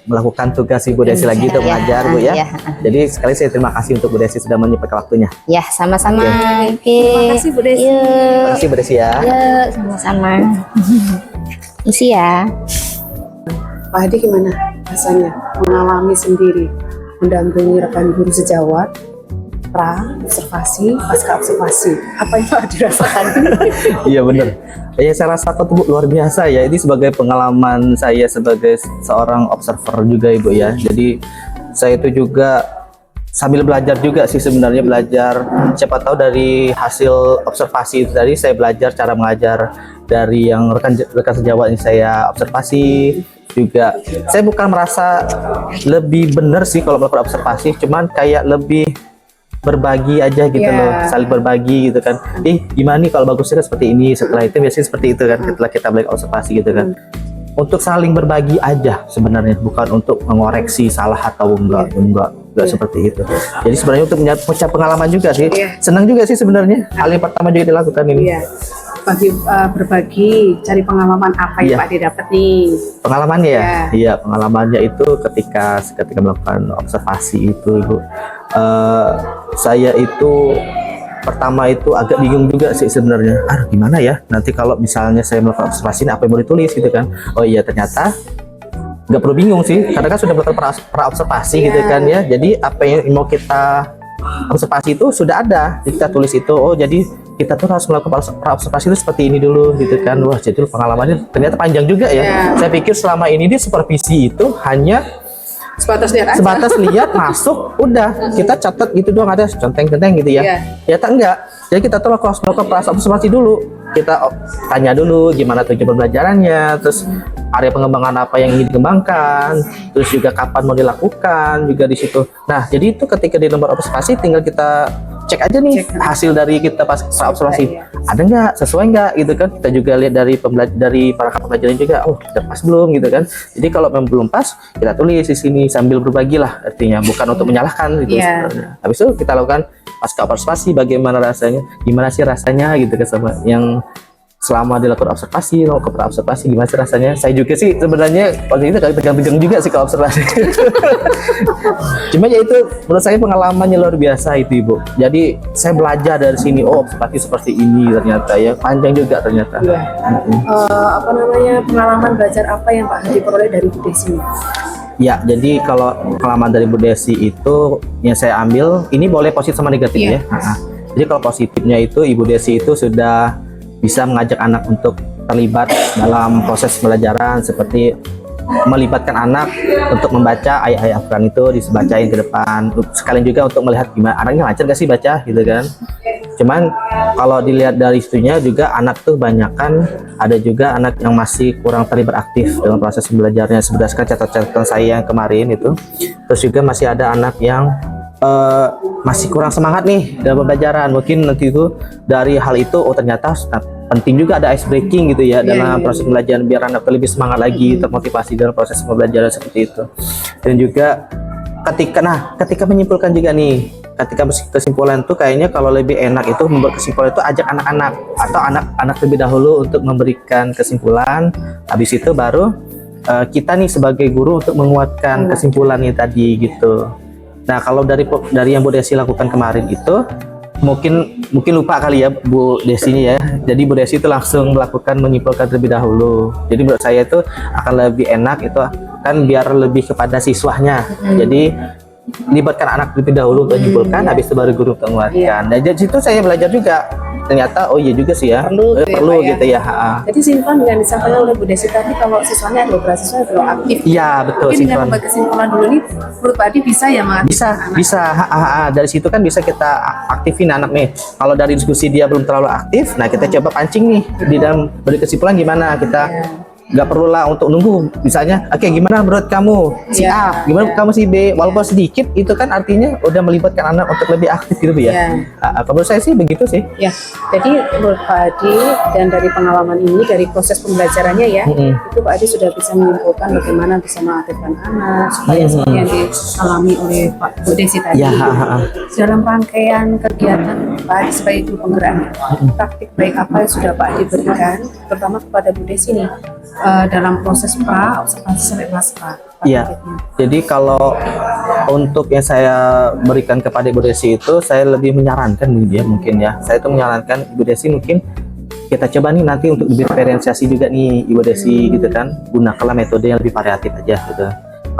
melakukan tugas Ibu Desi lagi untuk mengajar Bu ya. Jadi sekali saya terima kasih untuk Bu Desi sudah menyempatkan waktunya. Ya, sama-sama. Oke. Terima kasih Bu Desi. Terima kasih Bu Desi ya. Ya, sama-sama. Isi ya. Pak Adi, gimana rasanya mengalami sendiri mendampingi rekan guru sejawat observasi, pasca observasi, apa yang Pak Adi rasakan? Iya benar. Ya saya rasakan tuh Bu, luar biasa ya. Ini sebagai pengalaman saya sebagai seorang observer juga Ibu ya. Jadi saya itu juga sambil belajar juga sih sebenarnya, belajar siapa tahu dari hasil observasi itu tadi saya belajar cara mengajar dari yang rekan sejawat ini saya observasi juga. Saya bukan merasa lebih benar sih kalau melakukan observasi, cuman kayak lebih berbagi aja gitu loh, saling berbagi gitu kan. Gimana nih kalau bagusnya seperti ini, setelah itu biasanya seperti itu kan, setelah kita belajar observasi gitu kan. Untuk saling berbagi aja sebenarnya, bukan untuk mengoreksi salah atau enggak seperti itu. Jadi sebenarnya untuk punya pengalaman juga sih, senang juga sih sebenarnya. Hal yang pertama juga dilakukan ini. Berbagi, cari pengalaman apa yang Pak Adi dapat nih? Pengalamannya ya, iya pengalamannya itu ketika melakukan observasi itu Ibu, saya itu pertama itu agak bingung juga sih sebenarnya. Gimana ya nanti kalau misalnya saya melakukan observasi ini apa yang mau ditulis gitu kan? Oh iya ternyata nggak perlu bingung sih, karena kan sudah melakukan pra-observasi gitu kan ya. Jadi apa yang mau kita observasi itu sudah ada, kita tulis itu. Oh jadi kita tuh harus melakukan pra-observasi itu seperti ini dulu gitu kan. Wah jadi pengalamannya ternyata panjang juga ya. Saya pikir selama ini di supervisi itu hanya sebatas lihat masuk, udah kita catat gitu doang, ada centeng-centeng gitu ya. Ternyata enggak. Jadi kita tuh harus melakukan pra-observasi dulu. Kita tanya dulu gimana tujuan pembelajarannya, terus area pengembangan apa yang ingin dikembangkan, terus juga kapan mau dilakukan juga di situ. Nah, jadi itu ketika di lembar observasi tinggal kita cek aja nih hasil dari kita pas observasi, ada nggak, sesuai nggak gitu kan. Kita juga lihat dari para pembelajaran juga, oh udah pas belum gitu kan. Jadi kalau memang belum pas, kita tulis di sini sambil berbagi lah, artinya bukan untuk menyalahkan gitu sebenarnya. Habis itu kita lakukan pasca observasi, bagaimana rasanya, gimana sih rasanya gitu kan, sama yang selama dilakukan observasi, melakukan observasi gimana sih rasanya. Saya juga sih sebenarnya waktu itu tegang-tegang juga sih kalau observasi. Cuma ya itu menurut saya pengalamannya luar biasa itu Ibu. Jadi saya belajar dari sini, oh observasi seperti ini ternyata ya, panjang juga ternyata. Apa namanya, pengalaman belajar apa yang Pak Hadi peroleh dari Bu Desi? Ya, jadi kalau pengalaman dari Bu Desi itu yang saya ambil, ini boleh positif sama negatif ya. Jadi kalau positifnya itu Ibu Desi itu sudah bisa mengajak anak untuk terlibat dalam proses pembelajaran, seperti melibatkan anak untuk membaca ayat-ayat Al-Quran itu dibacain ke depan, sekalian juga untuk melihat gimana anaknya lancar gak sih baca gitu kan. Cuman kalau dilihat dari situnya juga anak tuh banyakan, ada juga anak yang masih kurang terlibat aktif dalam proses pembelajarannya berdasarkan catatan saya yang kemarin itu. Terus juga masih ada anak yang masih kurang semangat nih dalam pembelajaran. Mungkin nanti itu dari hal itu, oh ternyata penting juga ada ice breaking gitu ya dalam proses pembelajaran, biar anak lebih semangat lagi, termotivasi dalam proses pembelajaran seperti itu. Dan juga ketika menyimpulkan juga nih, ketika kesimpulan itu kayaknya kalau lebih enak itu membuat kesimpulan itu ajak anak-anak atau anak-anak terlebih dahulu untuk memberikan kesimpulan. Habis itu baru kita nih sebagai guru untuk menguatkan kesimpulannya tadi gitu. Nah kalau dari yang Bu Desi lakukan kemarin itu mungkin lupa kali ya Bu Desi ini ya. Jadi Bu Desi itu langsung melakukan menyimpulkan terlebih dahulu. Jadi menurut saya itu akan lebih enak, itu kan biar lebih kepada siswanya. Jadi libatkan anak terlebih dahulu untuk menyimpulkan, habis itu baru guru untuk menguatkan. Dan dari situ saya belajar juga. Ternyata oh iya juga sih ya, perlu gitu ya. Jadi sinkron dengan disampaikan oleh Bu Desi tadi, kalau siswanya ada beberapa siswa yang belum aktif. Iya betul. Mungkin dengan membuat kesimpulan dulu nih, menurut Pak Adi bisa ya Mas? Bisa. Dari situ kan bisa kita aktifin anak nih. Kalau dari diskusi dia belum terlalu aktif, nah kita coba pancing nih di dalam beri kesimpulan gimana kita. Nggak perlu lah untuk nunggu, misalnya oke, gimana menurut kamu si A, gimana kamu si B, walaupun sedikit itu kan artinya udah melibatkan anak untuk lebih aktif gitu ya. Menurut saya sih begitu sih ya. Jadi menurut Pak Adi dan dari pengalaman ini, dari proses pembelajarannya ya, itu Pak Adi sudah bisa menyimpulkan bagaimana bisa mengaktifkan anak supaya seperti yang dialami oleh Pak Bu Desi tadi. Dalam rangkaian kegiatan Pak Adi sebagai guru penggerak, praktik baik apa yang sudah Pak Adi berikan terutama kepada Bu Desi nih dalam proses pra-observasi sampai pasca? Iya, jadi kalau untuk yang saya berikan kepada Ibu Desi itu, saya lebih menyarankan mungkin ya. Saya itu menyarankan Ibu Desi mungkin kita coba nih nanti untuk diferensiasi juga nih Ibu Desi gitu kan, gunakanlah metode yang lebih variatif aja gitu.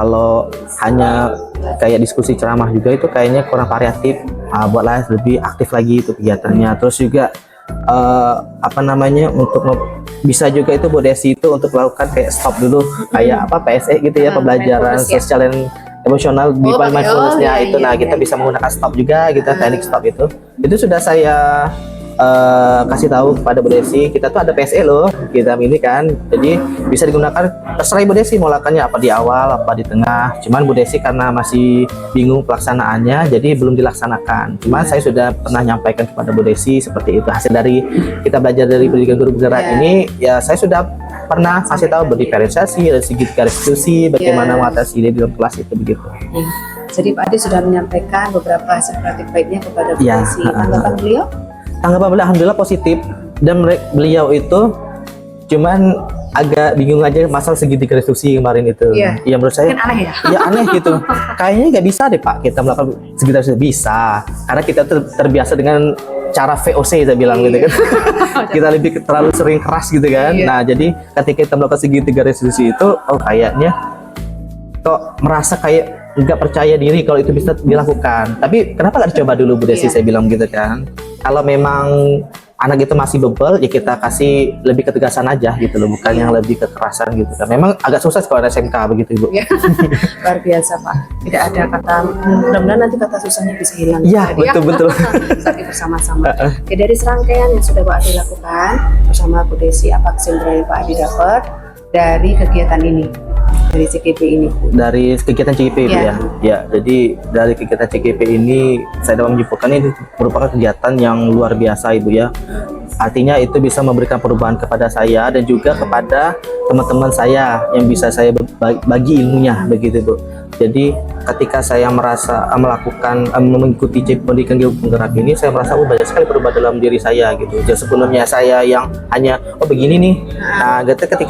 Kalau hanya kayak diskusi ceramah juga itu kayaknya kurang variatif, buatlah lebih aktif lagi itu kegiatannya. Terus juga untuk bisa juga itu Bu Desi itu untuk melakukan kayak stop dulu, kayak PSE gitu ya, pembelajaran sosial dan emosional di mindfulness-nya itu. Nah kita bisa menggunakan stop juga gitu, teknik stop itu sudah saya kasih tahu kepada Bu Desi. Kita tuh ada PSE loh kita ini kan, jadi bisa digunakan, terserah Ibu Desi mau lakukannya apa di awal apa di tengah. Cuman Bu Desi karena masih bingung pelaksanaannya jadi belum dilaksanakan. Cuman saya sudah pernah nyampaikan kepada Bu Desi seperti itu, hasil dari kita belajar dari pendidikan guru penggerak ini ya. Saya sudah pernah kasih tahu berdiferensiasi dari segi diskusi bagaimana mengatasi ini di dalam kelas itu begitu. Jadi Pak Adi sudah menyampaikan beberapa hasil praktik baiknya kepada Bu Desi. Tanggapan beliau? Tanggapan beliau alhamdulillah positif, dan beliau itu cuman agak bingung aja masalah segitiga restitusi kemarin itu. Ya menurut saya aneh ya? Ya aneh gitu. Kayaknya nggak bisa deh Pak kita melakukan segitiga restitusi. Bisa, karena kita terbiasa dengan cara VOC saya bilang gitu kan. Kita lebih terlalu sering keras gitu kan. Nah jadi ketika kita melakukan segitiga restitusi itu, oh kayaknya kok merasa kayak nggak percaya diri kalau itu bisa dilakukan. Tapi kenapa nggak dicoba dulu Bu Desi? Saya bilang gitu kan. Kalau memang anak itu masih bebel, ya kita kasih lebih ketegasan aja gitu loh, bukan yang lebih kekerasan gitu kan. Memang agak susah kalau ada SMK begitu Ibu. Ya, luar biasa Pak. Tidak ada kata, mudah-mudahan nanti kata susahnya bisa hilang. Iya, betul-betul. Sakit bersama-sama. Oke, dari serangkaian yang sudah Pak Adi lakukan bersama Bu Desi, apa kesimpulan yang Pak Adi dapat dari kegiatan ini, dari CKP ini? Dari kegiatan CKP Ibu, Ya. ya. Jadi dari kegiatan CKP ini saya dapat menyimpulkan ini merupakan kegiatan yang luar biasa Ibu ya. Artinya itu bisa memberikan perubahan kepada saya dan juga kepada teman-teman saya yang bisa saya bagi ilmunya begitu Bu. Jadi ketika saya merasa melakukan mengikuti pendidikan guru penggerak ini, saya merasa banyak sekali perubahan dalam diri saya gitu. Jadi sebelumnya saya yang hanya begini nih, nah ketika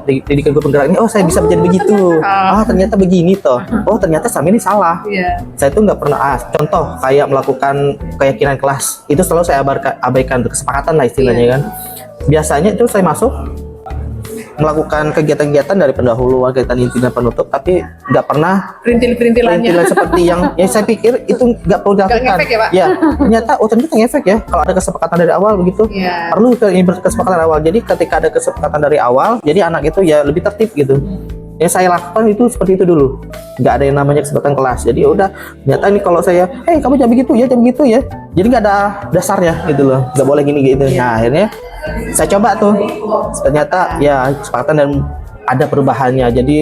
pendidikan guru penggerak ini, saya bisa menjadi begitu. Ternyata begini toh. Ternyata sama ini salah. Saya tuh nggak pernah. Contoh kayak melakukan keyakinan kelas itu selalu saya abaikan, kesepakatan lah istilahnya kan. Biasanya itu saya masuk melakukan kegiatan-kegiatan dari pendahuluan, kegiatan inti dan penutup, tapi nggak pernah Perintil-perintilannya perintilan seperti yang saya pikir itu nggak perlu dilakukan. ngefek ya, Pak? Ya, ternyata ternyata ngefek ya. Kalau ada kesepakatan dari awal begitu, perlu kesepakatan dari awal. Jadi ketika ada kesepakatan dari awal, jadi anak itu ya lebih tertib gitu. Yang saya lakukan itu seperti itu dulu, nggak ada yang namanya kesepakatan kelas. Jadi udah, ternyata ini kalau saya, kamu jangan begitu ya, jangan begitu ya. Jadi nggak ada dasarnya gitu loh, nggak boleh gini gitu. Nah akhirnya saya coba tuh, ternyata ya kesepakatan dan ada perubahannya. Jadi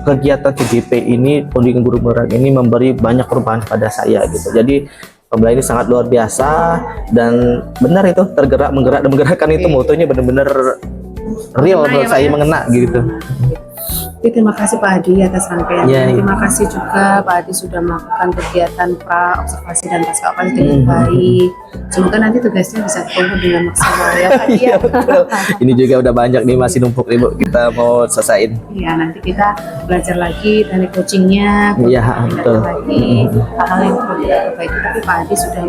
kegiatan CGP ini, pendidikan guru penggerak ini memberi banyak perubahan kepada saya gitu. Jadi pembelajaran ini sangat luar biasa dan benar itu tergerak, menggerak dan menggerakkan itu motonya benar-benar real menurut saya, mengena gitu. Terima kasih Pak Adi atas rangkaiannya. Terima kasih juga Pak Adi sudah melakukan kegiatan pra observasi dan pasca observasi dengan baik. Semoga nanti tugasnya bisa terkumpul dengan maksimal ya Pak Adi. Iya betul. Ini juga udah banyak nih, masih numpuk nih Bu, kita mau selesaiin. Iya, nanti kita belajar lagi dari coachingnya. Iya betul. Lagi hal-hal yang perlu kita perbaiki. Tapi Pak Adi sudah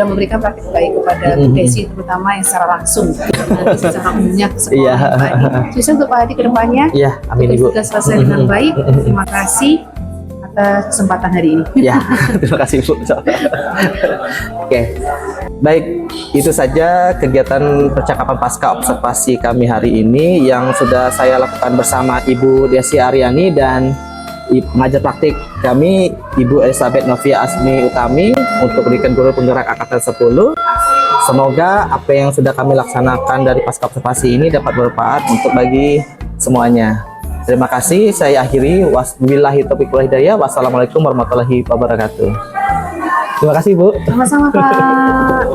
memberikan praktik baik kepada Bu Desi, terutama yang secara langsung. Nanti secara umumnya ke sekolah Pak Adi. Sukses untuk Pak Adi ke depannya. Iya, amin Ibu. Sudah selesai dengan baik. Terima kasih atas kesempatan hari ini. Ya, terima kasih Bu. Oke, baik, itu saja kegiatan percakapan pasca observasi kami hari ini yang sudah saya lakukan bersama Ibu Desi Aryani dan pengajar praktik kami Ibu Elizabeth Novia Asmi Utami untuk pendidikan guru penggerak angkatan 10. Semoga apa yang sudah kami laksanakan dari pasca observasi ini dapat bermanfaat untuk bagi semuanya. Terima kasih, saya akhiri. Wabillahi taufiq wal hidayah. Wassalamualaikum warahmatullahi wabarakatuh. Terima kasih Bu. Sama-sama Pak.